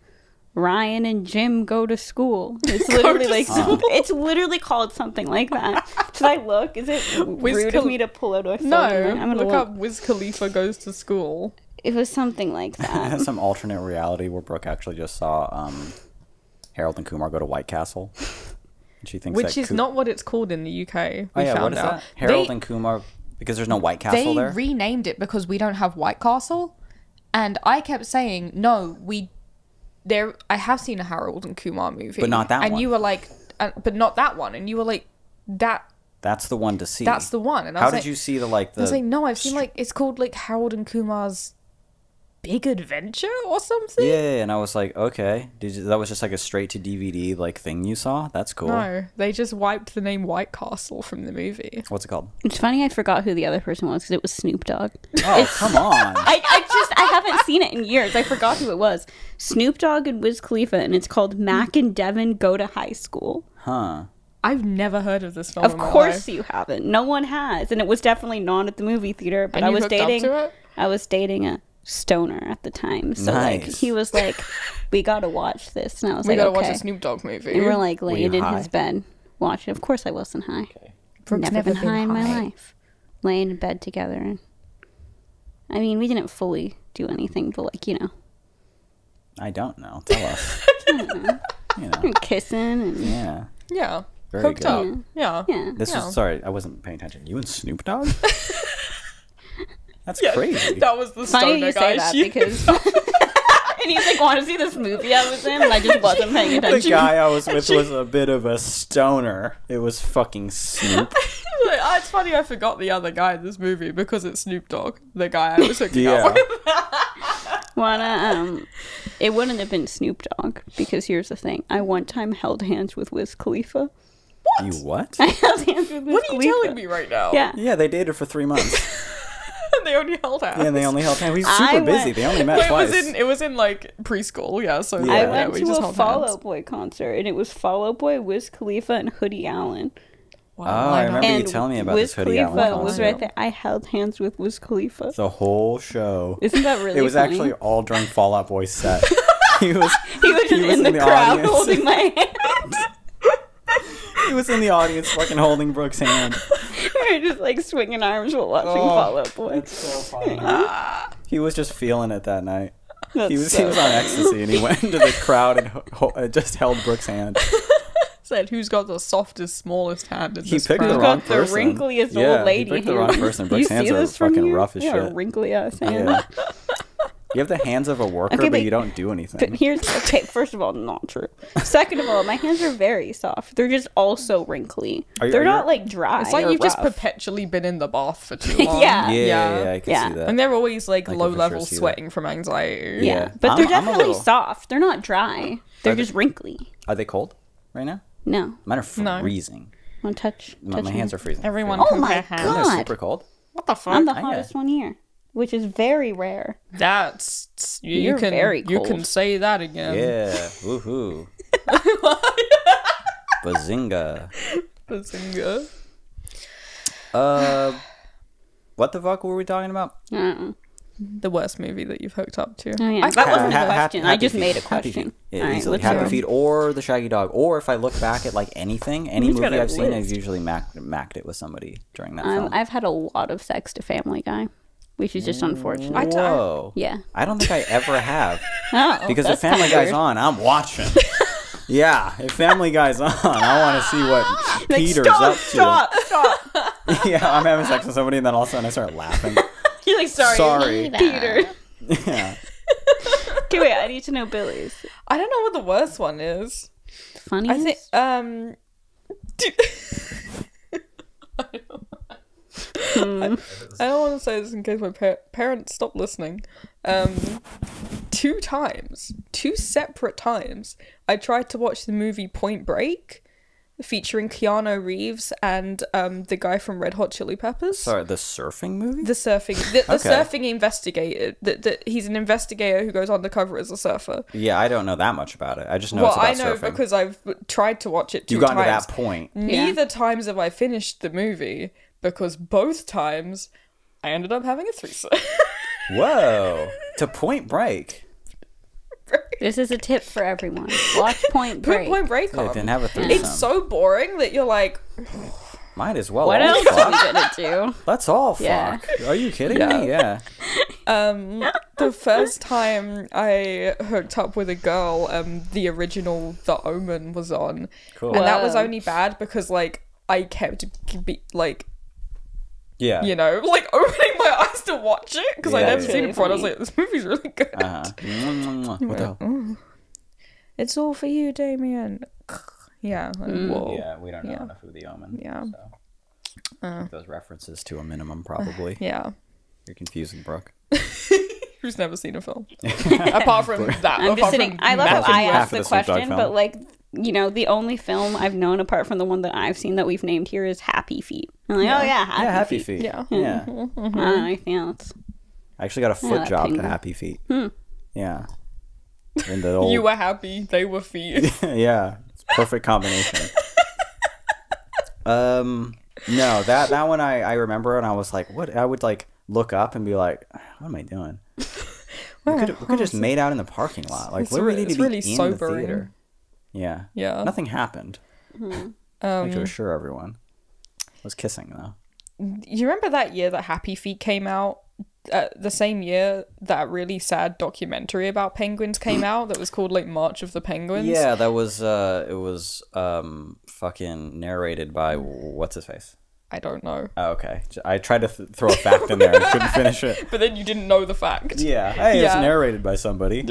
S2: Ryan and Jim go to school. It's literally like it's literally called something like that. Should I look? Is it rude of me to pull out a phone?
S3: No.
S2: I'm gonna
S3: Look up Wiz Khalifa goes to school.
S2: It was something like
S1: It
S2: that.
S1: has some alternate reality where Brooke actually just saw Harold and Kumar go to White Castle. And she thinks
S3: Which
S1: that
S3: is not what it's called in the UK.
S1: Oh
S3: We
S1: yeah,
S3: found
S1: what is
S3: out.
S1: that? Harold and Kumar, because there's no White Castle
S3: They
S1: there.
S3: renamed it because we don't have White Castle, and I kept saying no. I have seen a Harold and Kumar movie,
S1: But not that
S3: and
S1: one.
S3: you were like, but not that one, and you were like,
S1: That's the one to see.
S3: that's the one. And I
S1: How
S3: was
S1: did
S3: like,
S1: you see the
S3: I was like, no, I've seen like it's called like Harold and Kumar's Big Adventure or something.
S1: Yeah, and I was like, okay, that was just like a straight to DVD like thing you saw? That's cool.
S3: No, they just wiped the name White Castle from the movie.
S1: What's it called?
S2: It's funny I forgot who the other person was because it was Snoop Dogg.
S1: Oh, come on.
S2: I haven't seen it in years. I forgot who it was. Snoop Dogg and Wiz Khalifa, and it's called Mac and Devin Go to High School.
S1: Huh.
S3: I've never heard of this film.
S2: Of
S3: in my
S2: course
S3: life.
S2: you haven't. No one has, and it was definitely not at the movie theater. But
S3: And
S2: I
S3: you
S2: was
S3: hooked up
S2: dating.
S3: to it?
S2: I was dating a stoner at the time, so like
S1: Nice.
S2: he was like, "We gotta watch this," and I was
S3: We
S2: like,
S3: gotta
S2: "Okay."
S3: watch a Snoop Dogg movie.
S2: And we're like
S1: Were
S2: laying
S1: you
S2: in
S1: high?
S2: his bed watching. Of course, I wasn't high.
S3: Brooke's
S2: Never been high in my life. Laying in bed together, and I mean, we didn't fully do anything, but like
S1: I don't know. Tell us.
S2: kissing and
S1: Yeah.
S3: Yeah.
S1: Very
S3: Hooked
S1: good.
S3: up. Yeah.
S2: yeah.
S1: This
S3: Yeah.
S1: was sorry, I wasn't paying attention. You and Snoop Dogg? That's
S3: Yeah,
S1: crazy.
S3: That was the
S2: Funny
S3: stoner
S2: you
S3: guy.
S2: say that
S3: She-
S2: because. And he's like, want to see this movie I was in? And I just wasn't paying
S1: The
S2: attention.
S1: guy I was with was a bit of a stoner. It was fucking Snoop.
S3: Like, it's funny I forgot the other guy in this movie because it's Snoop Dogg, the guy I was hooking
S1: Yeah.
S3: up with.
S2: It wouldn't have been Snoop Dogg because here's the thing. I one time held hands with Wiz Khalifa.
S1: You what?
S2: I held hands with Wiz
S3: What are you
S2: Khalifa.
S3: telling me right now?
S2: Yeah.
S1: Yeah, they dated for 3 months.
S3: They only held hands.
S1: Yeah, and they only held hands. He's
S2: I
S1: super
S2: went-
S1: busy. They only met
S3: Well,
S1: twice.
S3: it was in like preschool, yeah. So
S1: Yeah.
S2: I
S3: yeah,
S2: went
S3: we
S2: to
S3: just
S2: a
S3: held
S2: Fall
S3: hands.
S2: Out Boy concert, and it was Fall Out Boy, Wiz Khalifa, and Hoodie Allen.
S3: Wow,
S1: Oh, I remember you
S2: And
S1: telling me about
S2: Wiz
S1: this Hoodie
S2: Khalifa
S1: Allen
S2: was
S1: concert.
S2: right there. I held hands with Wiz Khalifa.
S1: The whole show.
S2: Isn't that really
S1: It was
S2: funny?
S1: actually all during Fall Out Boy's set. He was
S2: He was just
S1: he was
S2: in the
S1: the
S2: crowd
S1: audience.
S2: holding my hand.
S1: he was in the audience fucking holding Brooke's hand.
S2: We were just like swinging arms while watching
S1: Oh,
S2: Fall Out Boy.
S1: That's so funny. He was just feeling it that night.
S2: That's
S1: He was
S2: so
S1: on ecstasy, and he went into the crowd and just held Brooke's hand.
S3: Said, who's got the softest, smallest hand in
S1: He
S3: this
S1: picked the
S3: crowd?
S1: wrong
S2: got the
S1: person.
S2: wrinkliest
S1: Yeah,
S2: old lady
S1: he picked the
S2: hand.
S1: wrong person.
S2: You
S1: Brooke's
S2: see
S1: hands are
S2: this from
S1: fucking
S2: here?
S1: rough as
S2: Yeah,
S1: shit.
S2: wrinkly ass hand.
S1: Yeah. You have the hands of a worker,
S2: Okay,
S1: but you don't do anything.
S2: But here's okay. First of all, not true. Second of all, my hands are very soft. They're just also wrinkly. They're not like dry.
S3: It's like
S2: or
S3: you've just
S2: rough.
S3: perpetually been in the bath for too long.
S2: Yeah.
S1: I can
S2: Yeah.
S1: see that.
S3: And they're always like
S1: I can
S3: low
S1: for
S3: level
S1: sure see that.
S3: sweating from anxiety.
S2: Yeah, but they're
S1: I'm a
S2: definitely
S1: little-
S2: soft. They're not dry. They're just wrinkly.
S1: Are they cold right now?
S2: No,
S1: Mine are
S3: No.
S1: freezing.
S2: want to touch?
S1: My
S2: me?
S1: hands are freezing.
S3: Everyone
S2: Oh
S3: compare
S2: my
S3: hands.
S1: Mine are
S2: God.
S1: super cold.
S3: What the fuck?
S2: I'm the
S1: I
S2: hottest one here, which is very rare.
S3: That's you
S2: You're
S3: can
S2: very
S3: you
S2: cold.
S3: can say that again.
S1: Yeah. Woohoo. Bazinga.
S3: Bazinga.
S1: What the fuck were we talking about?
S3: The worst movie that you've hooked up to.
S2: Oh, yeah.
S3: I
S2: That
S3: thought-
S2: wasn't a
S1: Happy
S2: question. I just
S1: Feet.
S2: made a
S1: Happy
S2: question.
S1: Feet. Yeah,
S2: All right,
S1: easily.
S2: let's
S1: Happy
S2: go.
S1: Feet or The Shaggy Dog. Or if I look back at like anything, any
S2: Who's
S1: movie
S2: got a
S1: I've seen, I've
S2: list?
S1: usually macked it with somebody during that film.
S2: I've had a lot of sex to Family Guy, which is just unfortunate.
S1: Whoa.
S2: Yeah.
S1: I don't think I ever have.
S2: Oh,
S1: Because if
S2: that's
S1: Family
S2: kinda
S1: Guy's
S2: weird.
S1: on, I'm watching. Yeah, if Family Guy's on, I want to see what
S2: Like,
S1: Peter's
S2: stop,
S1: up to.
S2: stop.
S1: Yeah, I'm having sex with somebody, and then all of a sudden I start laughing.
S2: You're like, sorry, Peter.
S1: Yeah.
S2: Okay, wait, I need to know Billy's.
S3: I don't know what the worst one is.
S2: Funny.
S3: I think I don't want to say this in case my parents stop listening. 2 separate times, I tried to watch the movie Point Break, featuring Keanu Reeves and the guy from Red Hot Chili Peppers.
S1: Sorry, the surfing movie?
S3: The
S1: Okay.
S3: surfing investigator. He's an investigator who goes undercover as a surfer.
S1: Yeah, I don't know that much about it. I just know
S3: Well,
S1: it's about
S3: I know
S1: surfing.
S3: because I've tried to watch it 2
S1: You've gotten
S3: times.
S1: to that point.
S3: Neither times have I finished the movie because both times I ended up having a threesome.
S1: Whoa. To Point Break.
S2: This is a tip for everyone. Watch Point
S3: Put
S2: Break.
S3: Point Break
S1: They
S3: on.
S1: didn't have a threesome.
S3: It's so boring that you're like,
S1: Might as well.
S2: What
S1: all
S2: else are
S1: fuck.
S2: we gonna do?
S1: Let's all fuck.
S2: Yeah.
S1: Are you kidding me? Yeah.
S3: the first time I hooked up with a girl, the original The Omen was on.
S1: Cool.
S3: And that was
S2: Whoa.
S3: only bad because, like, I kept,
S1: Yeah.
S3: you know, like, opening my eyes to watch it because I'd
S1: Yeah,
S3: never
S1: yeah.
S3: seen it
S2: Really
S3: before. And I was
S2: funny.
S3: like, this movie's really good.
S1: What the hell?
S3: It's all for you, Damien. Yeah. Like, whoa.
S1: Yeah, we don't know
S3: Yeah.
S1: enough of The Omen.
S3: Yeah.
S1: So. Keep those references to a minimum, probably.
S3: Yeah.
S1: You're confusing Brooke.
S3: Who's never seen a film? Apart from that.
S2: I'm just
S3: apart
S2: sitting.
S3: from
S2: I love how
S3: Matthew
S2: I
S3: Webb.
S1: half
S2: asked
S1: of
S2: the
S1: the Snoop Dogg
S2: question,
S1: film.
S2: but like, you know, the only film I've known apart from the one that I've seen that we've named here is Happy Feet. I'm like, oh yeah, Happy
S1: Yeah, Happy
S2: Feet.
S1: Feet.
S3: Yeah.
S1: Yeah.
S2: I don't know anything else.
S1: I actually got a foot
S2: that
S1: job to
S2: penguin.
S1: Happy Feet. Yeah. In the old...
S3: You were happy, they were feet.
S1: Yeah. It's a perfect combination. No, that one I remember, and I was like, what? I would like look up and be like, what am I doing? We could just made out in the parking lot. Like,
S3: It's
S1: what do we need
S3: it's
S1: to be
S3: really
S1: in
S3: sobering.
S1: the theater? Yeah.
S3: Yeah.
S1: Nothing happened. I to assure everyone. I was kissing though.
S3: You remember that year that Happy Feet came out? The same year that really sad documentary about penguins came out that was called like March of the Penguins.
S1: Yeah, that was it was fucking narrated by what's his face.
S3: I don't know.
S1: Oh, okay. I tried to throw a fact in there and couldn't finish it.
S3: But then you didn't know the fact.
S1: Yeah. Hey, it's
S3: Yeah.
S1: narrated by somebody.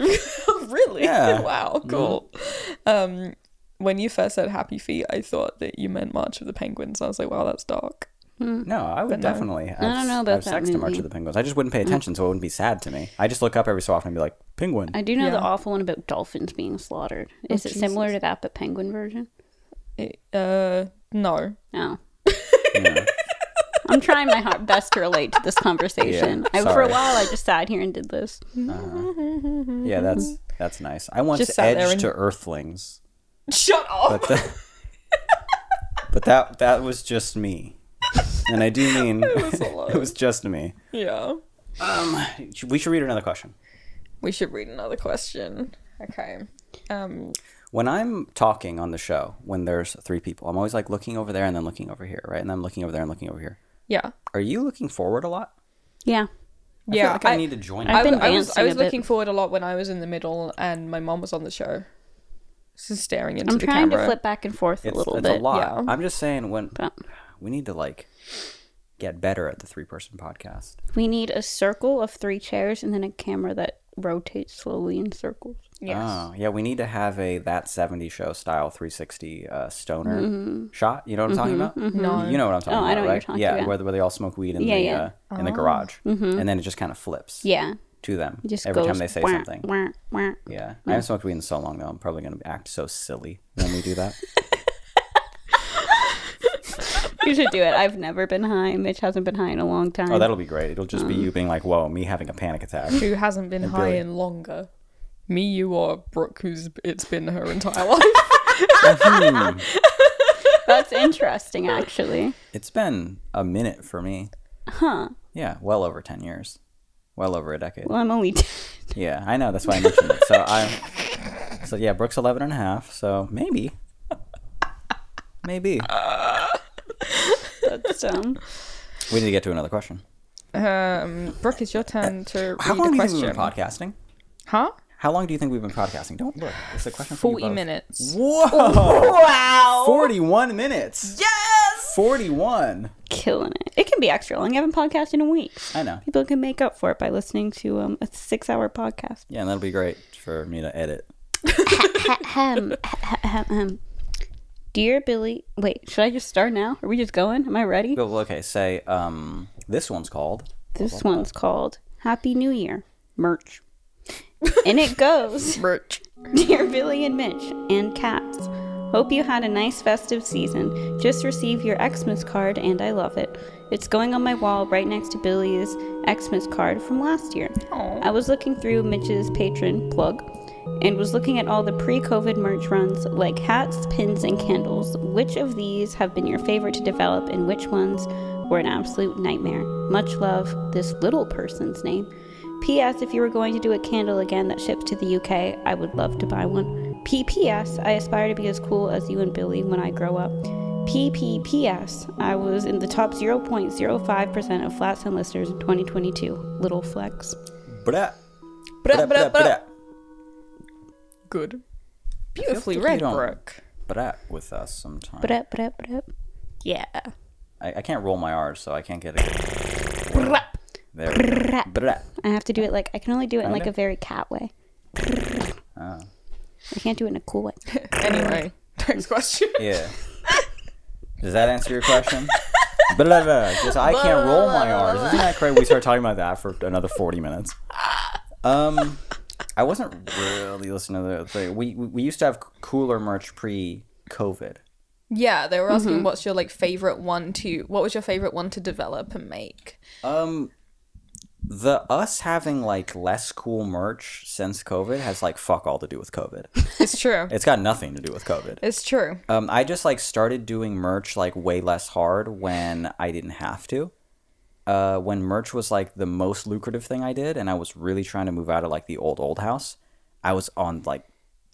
S3: Really?
S1: Yeah.
S3: Wow, cool. When you first said Happy Feet, I thought that you meant March of the Penguins. I was like, wow, that's dark.
S1: No, I would
S3: no.
S1: definitely have,
S2: don't know about
S1: have
S2: that
S1: sex to March
S2: movie.
S1: of the Penguins. I just wouldn't pay attention, so it wouldn't be sad to me. I just look up every so often and be like, penguin.
S2: I do know the
S3: Yeah.
S2: awful one about dolphins being slaughtered. Is it similar to that, but penguin version?
S3: No.
S2: No.
S1: Yeah.
S2: I'm trying my best to relate to this conversation.
S1: Yeah,
S2: For a
S1: sorry.
S2: while, I just sat here and did this.
S1: Yeah, that's nice. I once
S3: Just sat there
S1: edged
S3: and-
S1: to Earthlings,
S3: Shut up!
S1: but that was just me, and I do mean it was just me.
S3: Yeah.
S1: We should read another question.
S3: We should read another question. Okay.
S1: When I'm talking on the show, when there's 3 people, I'm always like looking over there and then looking over here, right? And then I'm looking over there and looking over here.
S3: Yeah.
S1: Are you looking forward a lot?
S2: Yeah.
S1: I feel like I need to join you.
S2: I've been
S3: I was
S2: dancing a bit.
S3: looking forward a lot when I was in the middle and my mom was on the show. Just staring into
S2: I'm
S3: the
S2: trying
S3: camera.
S2: to flip back and forth a little
S1: it's
S2: bit.
S1: a lot.
S3: yeah.
S1: I'm just saying when
S2: But
S1: we need to like get better at the 3-person podcast.
S2: we need a circle of 3 chairs and then a camera that rotate slowly in circles.
S3: Yes.
S1: Oh, yeah, we need to have a That 70s Show style 360 stoner shot. You know what I'm talking about?
S3: No.
S1: You know what I'm talking
S2: Oh,
S1: about,
S2: I know what
S1: right?
S2: you're talking
S1: yeah,
S2: about.
S1: where they all smoke weed in in the
S3: Oh.
S1: garage, and then it just kind of flips
S2: Yeah.
S1: to them
S2: It just
S1: every
S2: goes
S1: time they say
S2: wah,
S1: something.
S2: wah, wah.
S1: Yeah, I haven't smoked weed in so long though. I'm probably gonna act so silly when we do that.
S2: You should do it. I've never been high. Mitch hasn't been high in a long time.
S1: Oh, that'll be great. It'll just be you being like, "Whoa, me having a panic attack."
S3: Who hasn't been high
S1: Billy.
S3: in longer? Me, you, or Brooke, who's it's been her entire life?
S1: Hmm.
S2: That's interesting, actually.
S1: It's been a minute for me.
S2: Huh.
S1: Yeah, well over 10 years. Well over a decade.
S2: Well, I'm only...
S1: Yeah, I know. That's why I mentioned it. So yeah, Brooke's 11 and a half. So maybe. Maybe.
S2: That's
S1: We need to get to another question.
S3: Brooke, it's your turn to
S1: How
S3: read
S1: long
S3: the
S1: do you think we've
S3: question.
S1: been podcasting?
S3: Huh?
S1: How long do you think we've been podcasting? Don't look. It's a question for you
S3: 40
S1: both.
S3: minutes.
S1: Whoa!
S2: Wow.
S1: 41 minutes.
S3: Yes!
S1: 41.
S2: Killing it. It can be extra long. I haven't podcasted in a week.
S1: I know.
S2: People can make up for it by listening to a 6-hour podcast.
S1: Yeah, and that'll be great for me to edit.
S2: Dear Billy... Wait, should I just start now? Are we just going? Am I ready?
S1: Well, okay, say, this one's called...
S2: This one's called Happy New Year. Merch. And it goes...
S3: Merch.
S2: Dear Billy and Mitch and cats, hope you had a nice festive season. Just received your Xmas card and I love it. It's going on my wall right next to Billy's Xmas card from last year.
S3: Aw.
S2: I was looking through Mitch's Patreon plug and was looking at all the pre-COVID merch runs like hats, pins, and candles. Which of these have been your favorite to develop and which ones were an absolute nightmare? Much love, this little person's name. P.S. If you were going to do a candle again that ships to the UK, I would love to buy one. P.P.S. I aspire to be as cool as you and Billy when I grow up. P.P.P.S. I was in the top 0.05% of Flat Sun listeners in 2022. Little flex.
S1: Blah.
S3: Blah, blah, blah.
S1: Blah.
S3: Good. Beautifully
S1: like you
S3: read,
S1: don't-
S3: Brooke.
S1: Blah with us sometime.
S3: Yeah.
S1: I can't roll my R's, so I can't get it. There we go. Blah.
S2: I have to do it like, I can only do it in like
S1: Kinda?
S2: a very cat way.
S1: Oh.
S2: I can't do it in a cool way.
S3: Anyway, next question.
S1: Yeah. Does that answer your question? Blah, blah. Just, I can't roll my R's. Isn't that crazy? We start talking about that for another 40 minutes. I wasn't really listening to the thing. We used to have cooler merch pre-COVID.
S3: Yeah, they were asking what's your favorite one to... What was your favorite one to develop and make?
S1: The us having less cool merch since COVID has fuck all to do with COVID.
S3: It's true.
S1: It's got nothing to do with COVID.
S3: It's true.
S1: I just started doing merch way less hard when I didn't have to. When merch was the most lucrative thing I did, and I was really trying to move out of the old house, I was on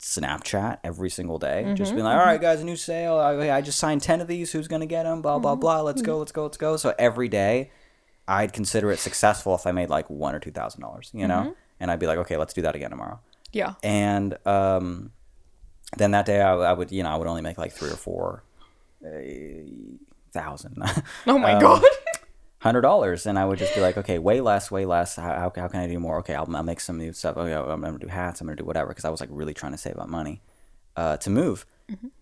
S1: Snapchat every single day, just being all right, guys, a new sale. I just signed 10 of these. Who's gonna get them? Blah blah blah. Let's go. So every day, I'd consider it successful if I made $1,000 or $2,000, you know, and I'd be like, okay, let's do that again tomorrow.
S3: Yeah.
S1: And then that day I would only make 3 or 4 thousand.
S3: Oh my God.
S1: $100, and I would just be like, okay, way less. How can I do more? Okay, I'll make some new stuff. Okay, I'm gonna do hats. I'm gonna do whatever, because I was really trying to save up money to move.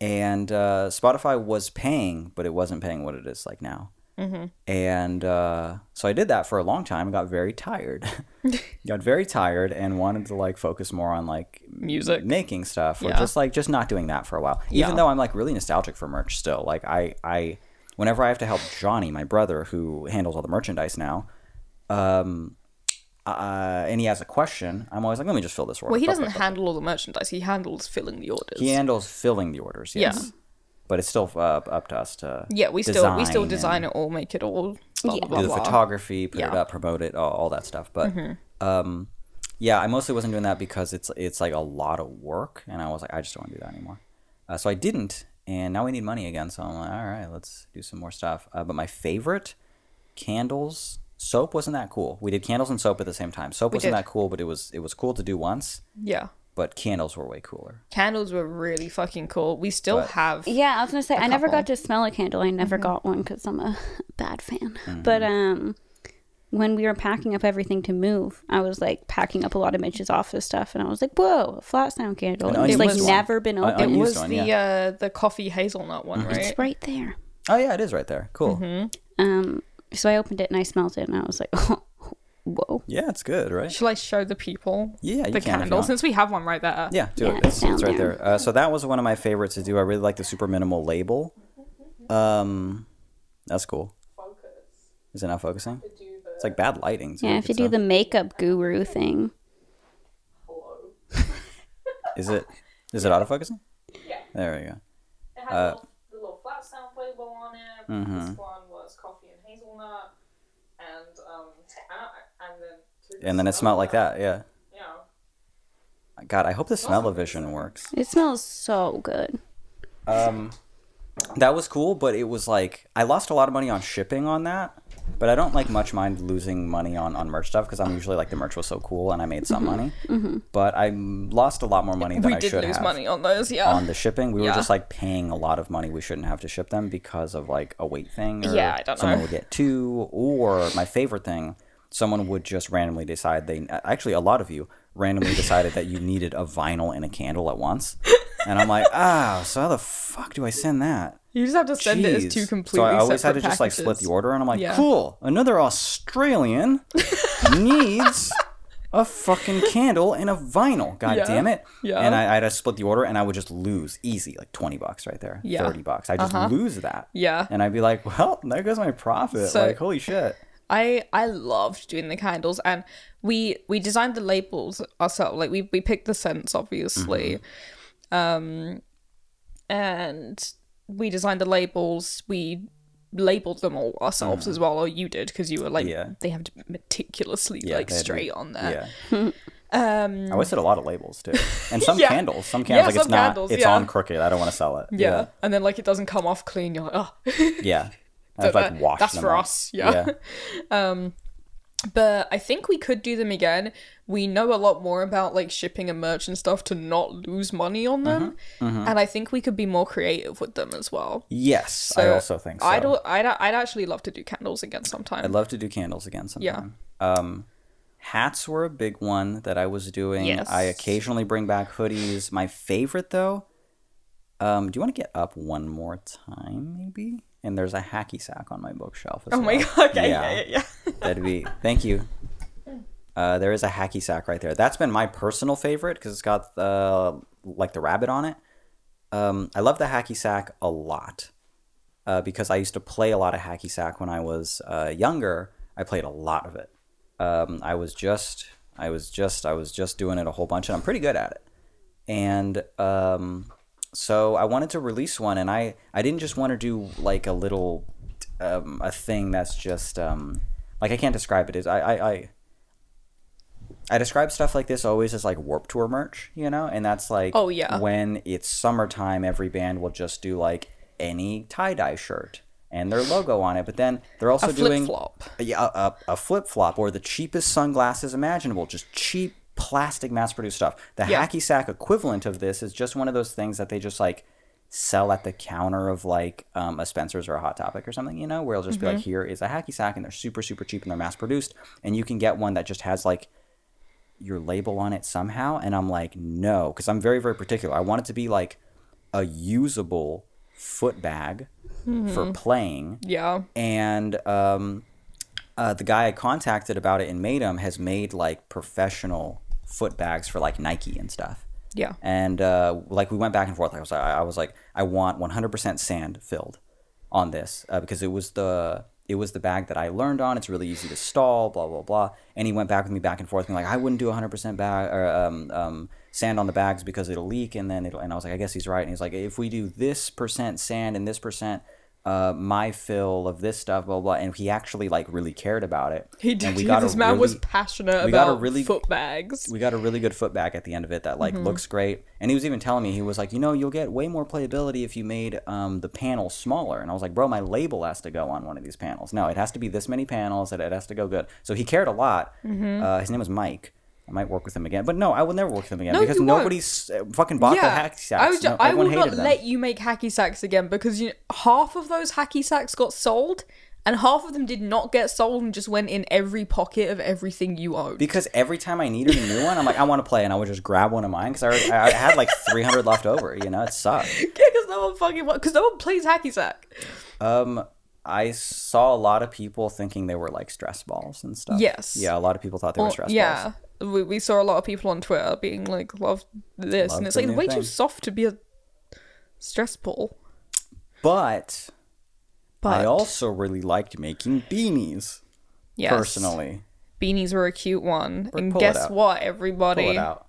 S1: And Spotify was paying, but it wasn't paying what it is now. And so I did that for a long time and got very tired. And wanted to focus more on
S3: Music.
S1: making stuff, or
S3: Yeah.
S1: just not doing that for a while. Even though I'm really nostalgic for merch still. I whenever I have to help Johnny, my brother, who handles all the merchandise now, and he has a question, I'm always let me just fill this order.
S3: Well, he doesn't handle all the merchandise. He handles filling the orders.
S1: He handles filling the orders, yes.
S3: Yeah.
S1: But it's still up to us to
S3: we still design it all, make it all, blah, blah, blah,
S1: do the
S3: blah.
S1: photography, put it
S3: Yeah.
S1: up, promote it, all that stuff. But I mostly wasn't doing that because it's a lot of work, and I was I just don't want to do that anymore. So I didn't, and now we need money again. So I'm all right, let's do some more stuff. But my favorite, candles. Soap wasn't that cool. We did candles and soap at the same time. Soap wasn't that cool, but it was cool to do once.
S3: Yeah.
S1: But candles were way cooler.
S3: Candles were really fucking cool. We still have...
S2: Yeah, I was gonna say I never
S3: couple.
S2: got to smell a candle. I never got one because I'm a bad fan. But when we were packing up everything to move, I was like packing up a lot of Mitch's office stuff, and I was like, "Whoa, a flat sound candle!"
S1: An
S2: It's like
S1: unused one.
S2: never been opened.
S3: It
S1: Unused
S3: was
S1: one,
S3: the coffee hazelnut one, right?
S2: It's right there.
S1: Oh yeah, it is right there. Cool.
S2: So I opened it and I smelled it, and I was like, "Oh, whoa!"
S1: Yeah, it's good, right?
S3: Shall I show the people
S1: Yeah, you
S3: the
S1: can if you
S3: candle
S1: want.
S3: since we have one right there?
S1: Yeah, do
S2: Yeah,
S1: it.
S2: it's
S1: It's
S2: down
S1: right there. So that was one of my favorites to do. I really like the super minimal label. That's cool. Is it not focusing? It's like bad lighting. Too,
S2: Yeah, I have to do the makeup guru thing.
S1: Is it autofocusing?
S3: Yeah.
S1: There we go.
S3: It had the little flat sound label on it.
S1: Mm-hmm.
S3: This one was coffee and hazelnut,
S1: And then it smelled like that. Yeah.
S3: Yeah.
S1: God, I hope the smell-o-vision works.
S2: It smells so good.
S1: That was cool, but it was like I lost a lot of money on shipping on that. But I don't like much mind losing money on merch stuff because I'm usually like the merch was so cool and I made some money. But I lost a lot more money than I should have.
S3: We did lose money on those, yeah.
S1: On the shipping, we were
S3: Yeah.
S1: just like paying a lot of money we shouldn't have to ship them because of like a weight thing. Or
S3: Yeah, I don't
S1: someone
S3: know.
S1: would get two, or my favorite thing, someone would just randomly decide actually a lot of you randomly decided that you needed a vinyl and a candle at once. And I'm like, so how the fuck do I send that?
S3: You just have to send it as
S1: Jeez.
S3: two completely
S1: So I always had
S3: separate
S1: to just like split
S3: packages.
S1: the order, and I'm like,
S3: Yeah.
S1: cool, another Australian needs a fucking candle and a vinyl. God
S3: Yeah.
S1: damn it!
S3: Yeah.
S1: And I had to split the order, and I would just lose easy, like $20 right there,
S3: Yeah.
S1: $30. I just lose that.
S3: Yeah.
S1: And I'd be like, well, there goes my profit.
S3: So-
S1: like, holy shit.
S3: I loved doing the candles, and we designed the labels ourselves. Like we picked the scents, obviously, and we designed the labels. We labeled them all ourselves as well, or you did because you were like,
S1: Yeah.
S3: they have to be meticulously
S1: Yeah,
S3: like
S1: they had to be-
S3: straight on there.
S1: Yeah. I wasted a lot of labels too, and some
S3: Yeah.
S1: candles. Some
S3: Yeah,
S1: candles, like
S3: some
S1: it's not.
S3: candles,
S1: It's
S3: yeah.
S1: on crooked. I don't want to sell it.
S3: Yeah, and then like it doesn't come off clean. You're like, oh,
S1: Yeah. I have to, like wash
S3: that's
S1: them
S3: for
S1: up.
S3: us. Yeah. But I think we could do them again. We know a lot more about like shipping and merch and stuff to not lose money on them, and I think we could be more creative with them as well.
S1: Yes, I
S3: So
S1: also think so.
S3: I'd actually love to do candles again sometime.
S1: I'd love to do candles again sometime. Hats were a big one that I was doing.
S3: Yes.
S1: I occasionally bring back hoodies. My favorite though, do you want to get up one more time maybe? And there's a hacky sack on my bookshelf as
S3: Oh
S1: well.
S3: my god! Okay, yeah.
S1: That'd be, thank you. There is a hacky sack right there. That's been my personal favorite because it's got like the rabbit on it. I love the hacky sack a lot because I used to play a lot of hacky sack when I was younger. I played a lot of it. I was just doing it a whole bunch, and I'm pretty good at it. And so I wanted to release one, and I didn't just want to do like a little a thing that's just like I can't describe it. I describe stuff like this always as like Warped Tour merch, you know, and that's like
S3: Oh, yeah.
S1: when it's summertime, every band will just do like any tie-dye shirt and their logo on it, but then they're also
S3: A
S1: doing
S3: flip-flop.
S1: a flip-flop or the cheapest sunglasses imaginable, just cheap plastic mass-produced stuff. The
S3: Yeah.
S1: hacky sack equivalent of this is just one of those things that they just like sell at the counter of like a Spencer's or a Hot Topic or something, you know, where it'll just be like, here is a hacky sack, and they're super super cheap and they're mass-produced, and you can get one that just has like your label on it somehow. And I'm like, no, because I'm very very particular. I want it to be like a usable foot bag for playing.
S3: Yeah.
S1: And the guy I contacted about it and made them has made like professional foot bags for like Nike and stuff.
S3: Yeah.
S1: And like we went back and forth. I was like, I want 100% sand filled on this because it was the bag that I learned on. It's really easy to stall, blah blah blah. And he went back with me back and forth, being like, I wouldn't do 100% bag or sand on the bags because it'll leak, and then and I was like, I guess he's right. And he's like, if we do this percent sand and this percent my fill of this stuff, blah blah. And he actually like really cared about it.
S3: He did.
S1: And we
S3: This man was passionate about foot bags.
S1: We got a really good foot bag at the end of it that like looks great. And he was even telling me, he was like, you know, you'll get way more playability if you made the panel smaller. And I was like, bro, my label has to go on one of these panels. No, it has to be this many panels. It has to go good. So he cared a lot. His name was Mike. I might work with him again, but no, I will never work with him again
S3: No,
S1: because
S3: you won't.
S1: nobody's fucking bought the hacky sacks.
S3: I will
S1: Everyone
S3: not
S1: hated them.
S3: let you make hacky sacks again because half of those hacky sacks got sold, and half of them did not get sold and just went in every pocket of everything you owned.
S1: Because every time I needed a new one, I'm like, I want to play, and I would just grab one of mine because I had like 300 left over. You know, it sucked.
S3: Yeah, because no one plays hacky sack.
S1: I saw a lot of people thinking they were like stress balls and stuff.
S3: Yes.
S1: Yeah, a lot of people thought they were stress balls.
S3: Yeah. We saw a lot of people on Twitter being like, love this. And it's like way too soft to be a stress ball.
S1: But I also really liked making beanies.
S3: Yes.
S1: Personally.
S3: Beanies were a cute one.
S1: Brooke,
S3: And
S1: pull it
S3: guess
S1: out.
S3: what, everybody?
S1: Pull it out.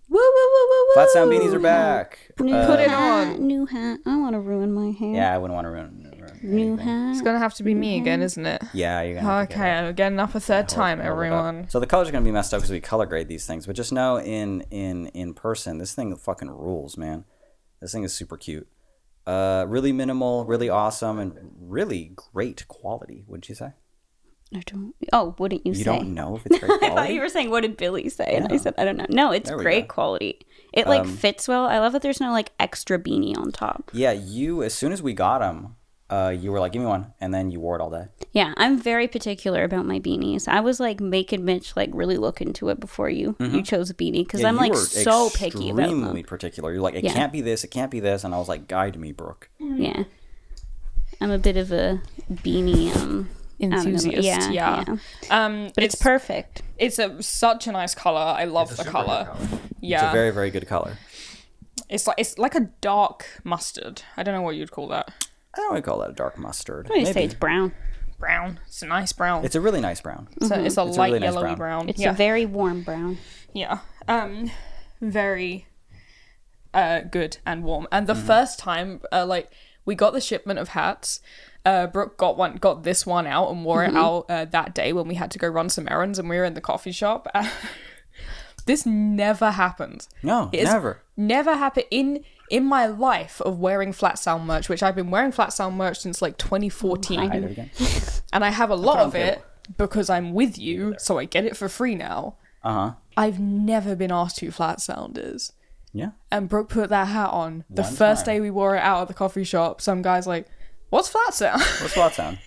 S2: Woo, woo, woo, woo, woo.
S1: Flat sound beanies are back.
S2: Put it on. New hat. I want to ruin my hair.
S1: Yeah, I wouldn't want to ruin
S2: New
S1: anything.
S2: hat.
S3: It's gonna have to be me again, isn't it?
S1: Yeah, you're gonna have to
S3: Okay, I'm getting up a third time,
S1: hold it up.
S3: everyone.
S1: So the colors are gonna be messed up because we color grade these things, but just know in person, this thing fucking rules, man. This thing is super cute. Really minimal, really awesome, and really great quality. Wouldn't you say?
S2: I don't. Oh, wouldn't you say?
S1: You don't know if it's great
S2: I thought
S1: quality?
S2: you were saying, what did Billy say? And I
S1: No.
S2: said, I don't know. No, it's
S1: There we
S2: great
S1: go.
S2: quality. It like fits well. I love that there's no like extra beanie on top.
S1: Yeah, you, as soon as we got them, you were like, give me one, and then you wore it all day.
S2: Yeah, I'm very particular about my beanies. I was like making Mitch like really look into it before you chose a beanie because
S1: Yeah,
S2: I'm
S1: you
S2: like
S1: were
S2: so picky about them.
S1: extremely particular. You're like, it
S2: Yeah.
S1: can't be this, and I was like, guide me, Brooke.
S2: Yeah, I'm a bit of a beanie
S3: Enthusiast, yeah.
S2: But it's perfect.
S3: It's such a nice color. I love the color. Yeah,
S1: It's a very, very good color.
S3: it's like a dark mustard. I don't know what you'd call that.
S1: I don't want to call that a dark mustard.
S2: I would say it's brown.
S3: Brown. It's a nice brown.
S1: It's a really nice brown.
S3: It's a
S1: It's a
S3: light
S1: really nice
S3: yellowy
S1: brown.
S3: brown.
S2: It's
S3: yeah.
S2: a very warm brown.
S3: Yeah. Very good and warm. And the first time, like, we got the shipment of hats. Brooke got this one out and wore it out that day when we had to go run some errands and we were in the coffee shop. This never happened.
S1: No,
S3: It has
S1: never.
S3: Never happened in my life of wearing Flat Sound merch, which I've been wearing Flat Sound merch since like 2014.
S1: Hide it again.
S3: And I have a lot of
S1: on
S3: it because I'm with you, so I get it for free now.
S1: Uh-huh.
S3: I've never been asked who Flat Sound is.
S1: Yeah.
S3: And Brooke put that hat on. The
S1: One
S3: first
S1: time.
S3: day we wore it out at the coffee shop, some guy's like, what's Flat Sound?
S1: What's flat sound?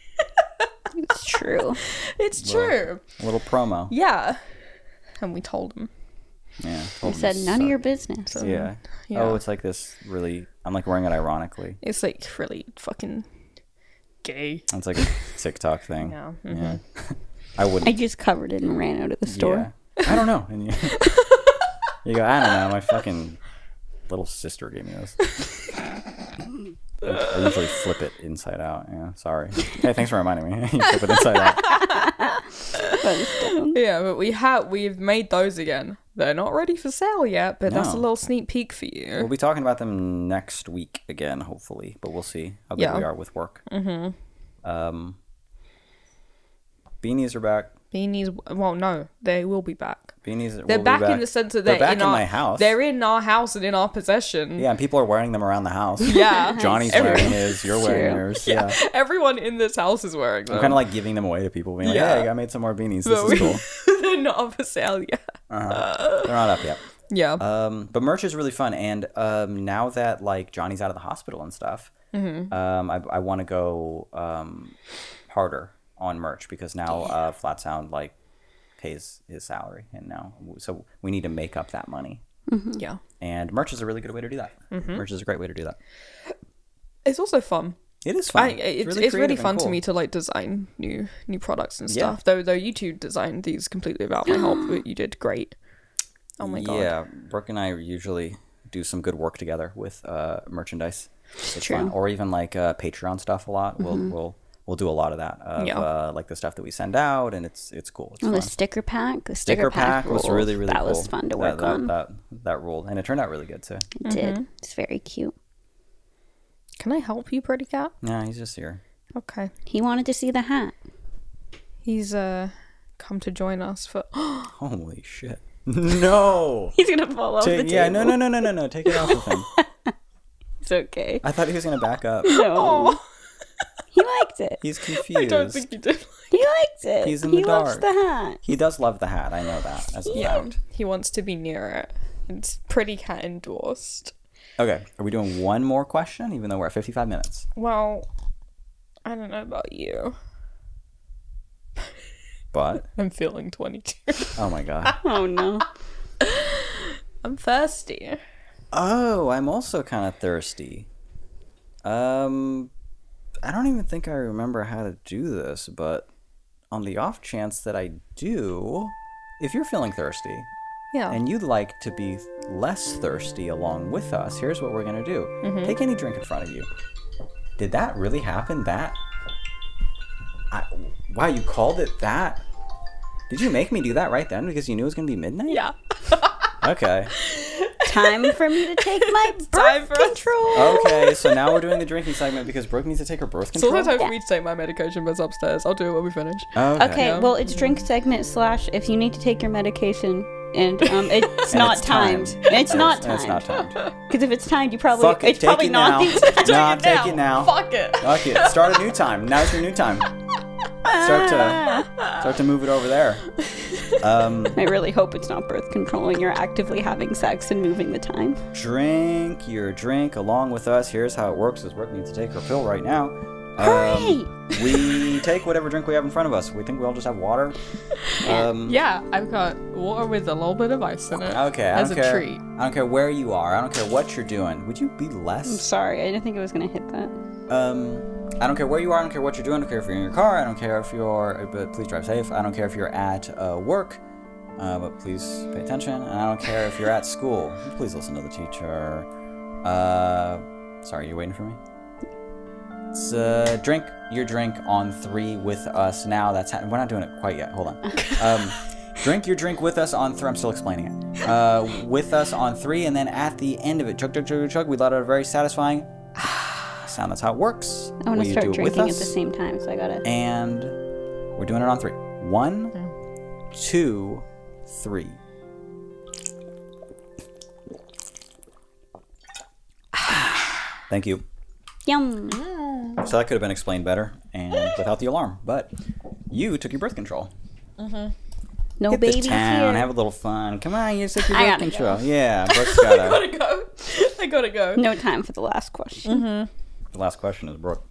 S2: It's true.
S3: It's true.
S1: A little promo.
S3: Yeah. And we told him.
S1: Yeah.
S2: I said none of your business.
S1: Yeah.
S3: Yeah.
S1: Oh, it's like this really, I'm like wearing it ironically.
S3: It's like really fucking gay.
S1: It's like a TikTok thing.
S3: Yeah.
S1: Yeah. I wouldn't.
S2: I just covered it and ran out of the store.
S1: Yeah. I don't know. And you go, I don't know. My fucking little sister gave me this. I usually flip it inside out. Yeah, sorry. Hey, thanks for reminding me. You flip it inside out.
S3: Yeah, but we've made those again. They're not ready for sale yet, but that's a
S1: No.
S3: little sneak peek for you.
S1: We'll be talking about them next week again, hopefully. But we'll see how good
S3: Yeah.
S1: we are with work. Beanies are back.
S3: Beanies, well, no, they will be back.
S1: Beanies
S3: They're
S1: will be
S3: back in the sense that they're
S1: back
S3: in
S1: in
S3: our
S1: my house.
S3: They're in our house and in our possession.
S1: Yeah, and people are wearing them around the house.
S3: Yeah.
S1: Johnny's
S3: Every-
S1: wearing his. You're wearing yours. Yeah.
S3: Everyone in this house is wearing them.
S1: I'm kind of like giving them away to people, being like,
S3: Yeah.
S1: hey, I made some more beanies.
S3: But
S1: This is cool.
S3: They're not for sale yet.
S1: They're not up yet.
S3: Yeah.
S1: But merch is really fun, and now that like Johnny's out of the hospital and stuff, I want to go harder on merch because now Flat Sound like pays his salary, and now so we need to make up that money.
S3: Yeah.
S1: And merch is a really good way to do that. Merch is a great way to do that.
S3: It's also fun.
S1: It is fun.
S3: It's
S1: creative
S3: really
S1: and
S3: fun to
S1: cool.
S3: me to like design new products and
S1: Yeah.
S3: stuff. Though you two designed these completely without my help, but you did great. Oh my god.
S1: Yeah, Brooke and I usually do some good work together with merchandise. It's
S2: true.
S1: fun. Or even like Patreon stuff a lot. We'll do a lot of that. Like the stuff that we send out, and it's cool. It's
S2: Oh, the
S1: fun.
S2: sticker pack. The
S1: Sticker pack was
S2: ruled.
S1: really
S2: That
S1: cool.
S2: was fun to work on.
S1: That ruled, and it turned out really good too.
S2: It did. It's very cute.
S3: Can I help you, Pretty Cat?
S1: Yeah, he's just here.
S3: Okay.
S2: He wanted to see the hat.
S3: He's come to join us for
S1: Holy shit! No.
S2: He's gonna fall off the table.
S1: Yeah, no. Take it off of him.
S2: It's okay.
S1: I thought he was gonna back up.
S2: No. He liked it.
S1: He's confused.
S3: I don't think you did.
S2: He liked it.
S1: He's in
S2: he
S1: the
S2: loves
S1: dark.
S2: the hat.
S1: He does love the hat. I know that as a fact.
S3: He wants to be near it. It's Pretty Cat endorsed.
S1: Okay, are we doing one more question? Even though we're at 55 minutes.
S3: Well, I don't know about you.
S1: But
S3: I'm feeling 22.
S1: oh my god.
S2: Oh no.
S3: I'm thirsty.
S1: Oh, I'm also kind of thirsty. I don't even think I remember how to do this, but on the off chance that I do, if you're feeling thirsty
S3: Yeah.
S1: and you'd like to be less thirsty along with us, here's what we're going to do. Take any drink in front of you. Did that really happen? Wow, you called it that? Did you make me do that right then because you knew it was going to be midnight?
S3: Yeah.
S1: Okay.
S2: Time for me to take my
S3: Time
S2: birth
S3: for us.
S2: control.
S1: Okay, so now we're doing the drinking segment because Brooke needs to take her birth control.
S3: Sometimes time for me to take my medication, but it's upstairs. I'll do it when we finish.
S2: Okay,
S3: Yeah.
S2: well, it's drink segment / if you need to take your medication, and it's
S1: And
S2: not
S1: it's
S2: timed.
S1: timed.
S2: It's not
S1: It's not
S2: timed.
S1: timed.
S2: Because if it's timed, you probably
S1: Fuck it,
S2: it's
S1: take
S2: probably
S1: it
S2: not
S1: now.
S2: the exact
S1: Nah, take it now.
S3: Fuck it.
S1: Fuck it. Start a new time. Now's your new time. Start to move it over there.
S2: I really hope it's not birth control and you're actively having sex and moving the time.
S1: Drink your drink along with us. Here's how it works: is Brooke needs to take her pill right now.
S2: Hooray!
S1: We take whatever drink we have in front of us. We think we all just have water.
S3: Yeah, I've got water with a little bit of ice in it.
S1: Okay, I
S3: As
S1: don't
S3: a
S1: care.
S3: treat.
S1: I don't care where you are. I don't care what you're doing. Would you be
S2: I'm
S1: less?
S2: sorry, I didn't think it was going to hit that.
S1: I don't care where you are. I don't care what you're doing. I don't care if you're in your car. I don't care if you're. But please drive safe. I don't care if you're at work. But please pay attention. And I don't care if you're at school. Please listen to the teacher. Sorry, you waiting for me? It's drink your drink on 3 with us now. We're not doing it quite yet. Hold on. Drink your drink with us on 3. I'm still explaining it. With us on 3, and then at the end of it, chug, chug, chug, chug, we let out a very satisfying sound. That's how it works.
S2: I want
S1: Will
S2: to
S1: you
S2: start
S1: do it with
S2: drinking at
S1: us?
S2: the same time, so I gotta.
S1: And we're doing it on 3. 1, 2, 3. Thank you.
S2: Yum!
S1: So that could have been explained better and without the alarm, but you took your birth control.
S2: No
S1: Hit
S2: babies
S1: the town,
S2: here.
S1: have a little fun. Come on, you took your
S2: I
S1: birth
S2: gotta
S1: control.
S2: go.
S1: Yeah, Brooke's gotta.
S3: I gotta go.
S2: No time for the last question.
S1: The last question is, Brooke,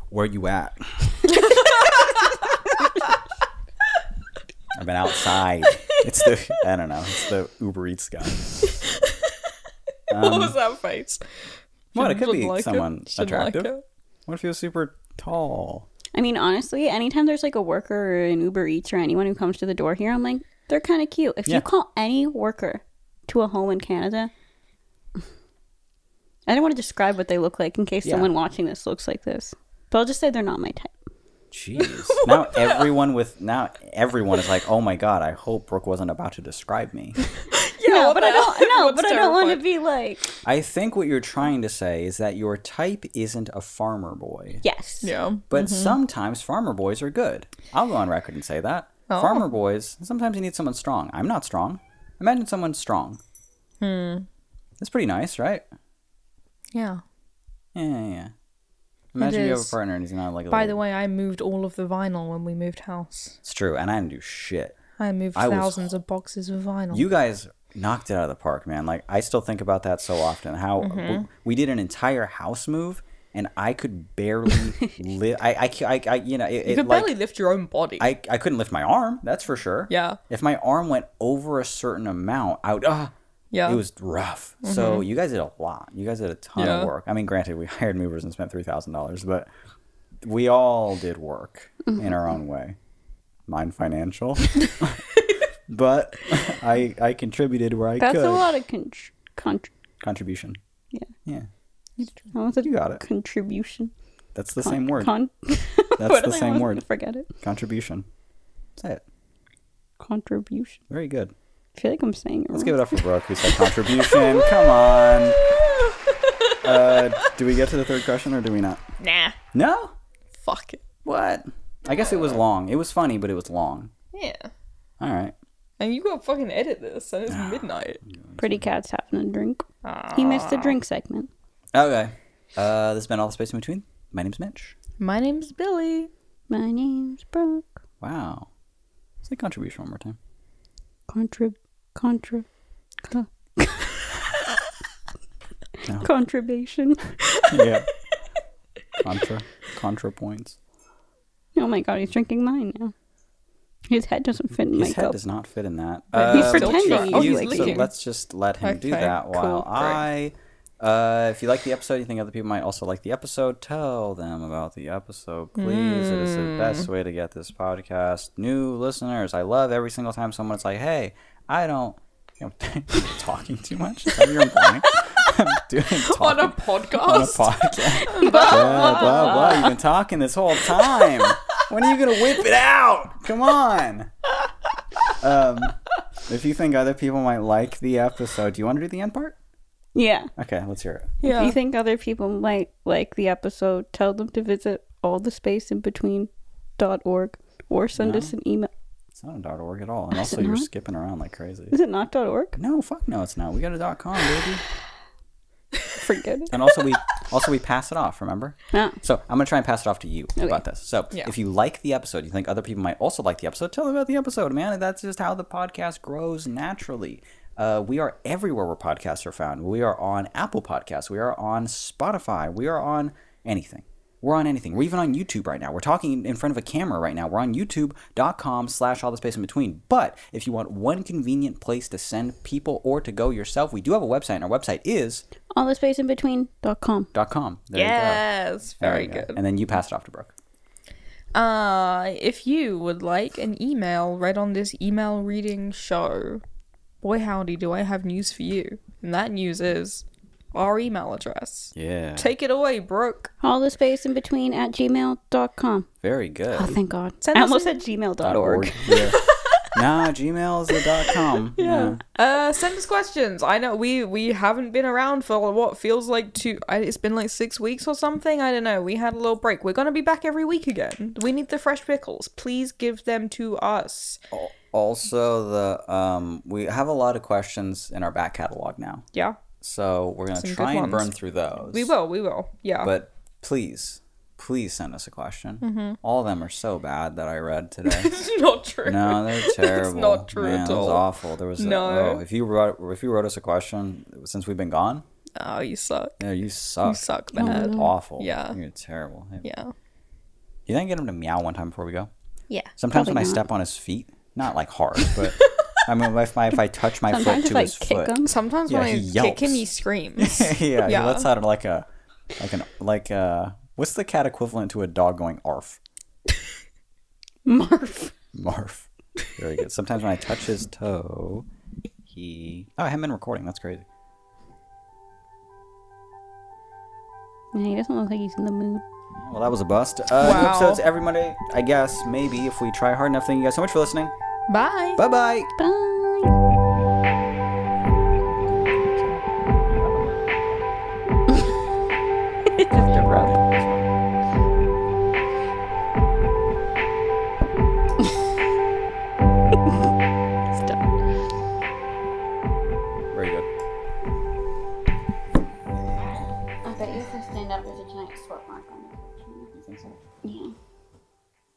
S1: where you at? I've been outside. It's the Uber Eats guy.
S3: What was that face?
S1: What? It could
S3: Shouldn't
S1: be
S3: like
S1: someone
S3: it. Shouldn't like
S1: attractive.
S3: it.
S1: What if he was super tall?
S2: I mean, honestly, anytime there's like a worker or an Uber Eats or anyone who comes to the door here, I'm like, they're kind of cute. If
S1: Yeah.
S2: you call any worker to a home in Canada, I don't want to describe what they look like in case
S1: Yeah.
S2: someone watching this looks like this. But I'll just say they're not my type.
S1: Jeez. Now everyone is like, oh my god, I hope Brooke wasn't about to describe me.
S2: No,
S3: what
S2: but
S3: the
S2: I don't.
S3: hell?
S2: No,
S3: Everyone's
S2: but I don't want to
S3: terrified.
S2: be like.
S1: I think what you're trying to say is that your type isn't a farmer boy.
S2: Yes.
S3: Yeah.
S1: But sometimes farmer boys are good. I'll go on record and say that.
S3: Oh.
S1: Farmer boys, sometimes you need someone strong. I'm not strong. Imagine someone strong. That's pretty nice, right?
S3: Yeah.
S1: Yeah. Imagine you have a
S3: is.
S1: partner and he's not like a
S3: By
S1: little...
S3: the way, I moved all of the vinyl when we moved house.
S1: It's true, and I didn't do shit.
S3: I moved
S1: I was-
S3: thousands of boxes of vinyl.
S1: You guys knocked it out of the park, man. Like, I still think about that so often. How we did an entire house move, and I could barely live. You know,
S3: You could barely lift your own body.
S1: I couldn't lift my arm. That's for sure.
S3: Yeah.
S1: If my arm went over a certain amount, I would.
S3: Yeah.
S1: It was rough. So you guys did a lot. You guys did a ton
S3: Yeah.
S1: of work. I mean, granted, we hired movers and spent $3,000, but we all did work in our own way. Mine financial, but I contributed where I
S2: That's
S1: could.
S2: a lot of
S1: Contribution.
S2: Yeah.
S1: Yeah,
S2: That was a
S1: you got it.
S2: contribution.
S1: That's the same word.
S2: That's
S1: That's the same word.
S2: Forget it.
S1: Contribution. Say it.
S2: Contribution.
S1: Very good.
S2: I feel like I'm saying it
S1: Let's
S2: wrong.
S1: give it up for Brooke, who said contribution. Come on. Do we get to the third question or do we not?
S3: Nah.
S1: No?
S3: Fuck it.
S1: What? I guess it was long. It was funny, but it was long.
S3: Yeah.
S1: All right.
S3: And you gotta fucking edit this, and it's midnight.
S2: Pretty Cat's having a drink. He missed the drink segment.
S1: Okay. This has been All the Space in Between. My name's Mitch.
S3: My name's Billy.
S2: My name's Brooke.
S1: Wow. Say contribution one more time.
S2: Contribution.
S1: Yeah. Contra points.
S2: Oh my god, he's drinking mine now. His head doesn't fit in my
S1: His head
S2: cup.
S1: does not fit in that.
S2: He's pretending.
S3: Oh,
S2: he's
S3: he's
S2: like,
S1: So
S3: licking.
S1: let's just let him do
S3: Okay,
S1: that while
S3: cool,
S1: if you like the episode, you think other people might also like the episode, tell them about the episode, please. It is the best way to get this podcast new listeners. I love every single time someone's like, hey, I don't... You know, talking too much? Is that what you're implying? I'm doing
S3: On a
S1: talking
S3: podcast.
S1: on a podcast. Blah, blah, blah. You've been talking this whole time. When are you going to whip it out? Come on. If you think other people might like the episode, do you want to do the end part?
S2: yeah.
S1: Okay, let's hear it.
S3: Yeah.
S2: If you think other people might like the episode, tell them to visit allthespaceinbetween.org or send us an email.
S1: It's not a .org at all. And
S2: Is
S1: also,
S2: it
S1: you're
S2: not?
S1: skipping around like crazy.
S2: Is it not .org?
S1: No, fuck no, it's not. We got a .com, baby.
S2: Forget it.
S1: And also we pass it off, remember?
S2: No.
S1: So I'm going to try and pass it off to you about this. So
S3: Yeah.
S1: if you like the episode, you think other people might also like the episode, tell them about the episode, man. That's just how the podcast grows naturally. We are everywhere where podcasts are found. We are on Apple Podcasts. We are on Spotify. We are on anything. We're on anything. We're even on YouTube right now. We're talking in front of a camera right now. We're on youtube.com/allthespacein-between. But if you want one convenient place to send people or to go yourself, we do have a website, and our website is
S2: allthespaceinbetween.com.
S1: .com. There you go.
S3: Yes,
S1: There
S3: very
S1: you go.
S3: good.
S1: And then you pass it off to Brooke.
S3: If you would like an email read on this email reading show, boy howdy, do I have news for you. And that news is our email address.
S1: Yeah.
S3: Take it away, Brooke.
S2: allthespaceinbetween@gmail.com.
S1: Very good.
S2: Oh, thank God.
S3: Send
S2: I
S3: us
S2: almost
S3: an-
S2: said gmail.org.
S1: Yeah. Nah, Gmail is a .com. Yeah.
S3: Send us questions. I know we haven't been around for what feels like it's been like 6 weeks or something. I don't know. We had a little break. We're gonna be back every week again. We need the fresh pickles. Please give them to us.
S1: Also, we have a lot of questions in our back catalog now.
S3: Yeah,
S1: So we're going
S3: Some
S1: to
S3: good
S1: try and burn
S3: ones.
S1: through those.
S3: we will. Yeah.
S1: But please send us a question.
S3: Mm-hmm.
S1: All of them are so bad that I read today.
S3: It's not true.
S1: No, they're terrible.
S3: It's not true
S1: Man,
S3: at
S1: it was
S3: all.
S1: awful. There was
S3: No.
S1: if you wrote us a question since we've been gone,
S3: Oh, you suck.
S1: yeah, you suck.
S3: You suck
S1: You're
S3: bad.
S1: awful.
S3: Yeah.
S1: You're terrible.
S3: Yeah.
S1: You think I get him to meow one time before we go?
S2: Yeah.
S1: Sometimes
S2: probably
S1: when I
S2: not.
S1: step on his feet, not like hard, but I mean, if I touch my
S2: Sometimes
S1: foot
S2: if
S1: to
S2: I
S1: his
S2: kick
S1: foot,
S2: him.
S3: Sometimes
S1: Yeah,
S3: when I
S1: he
S3: kick him,
S1: yelps.
S3: he screams.
S1: yeah, he
S3: Yeah.
S1: lets out what's the cat equivalent to a dog going arf?
S2: Marf.
S1: Marf. Very good. Sometimes when I touch his toe, I haven't been recording. That's crazy.
S2: Yeah, he doesn't look like he's in the mood.
S1: Well, that was a bust. New
S3: Wow.
S1: episodes every Monday, I guess. Maybe if we try hard enough. Thank you guys so much for listening.
S3: Bye.
S1: Bye bye.
S2: Bye.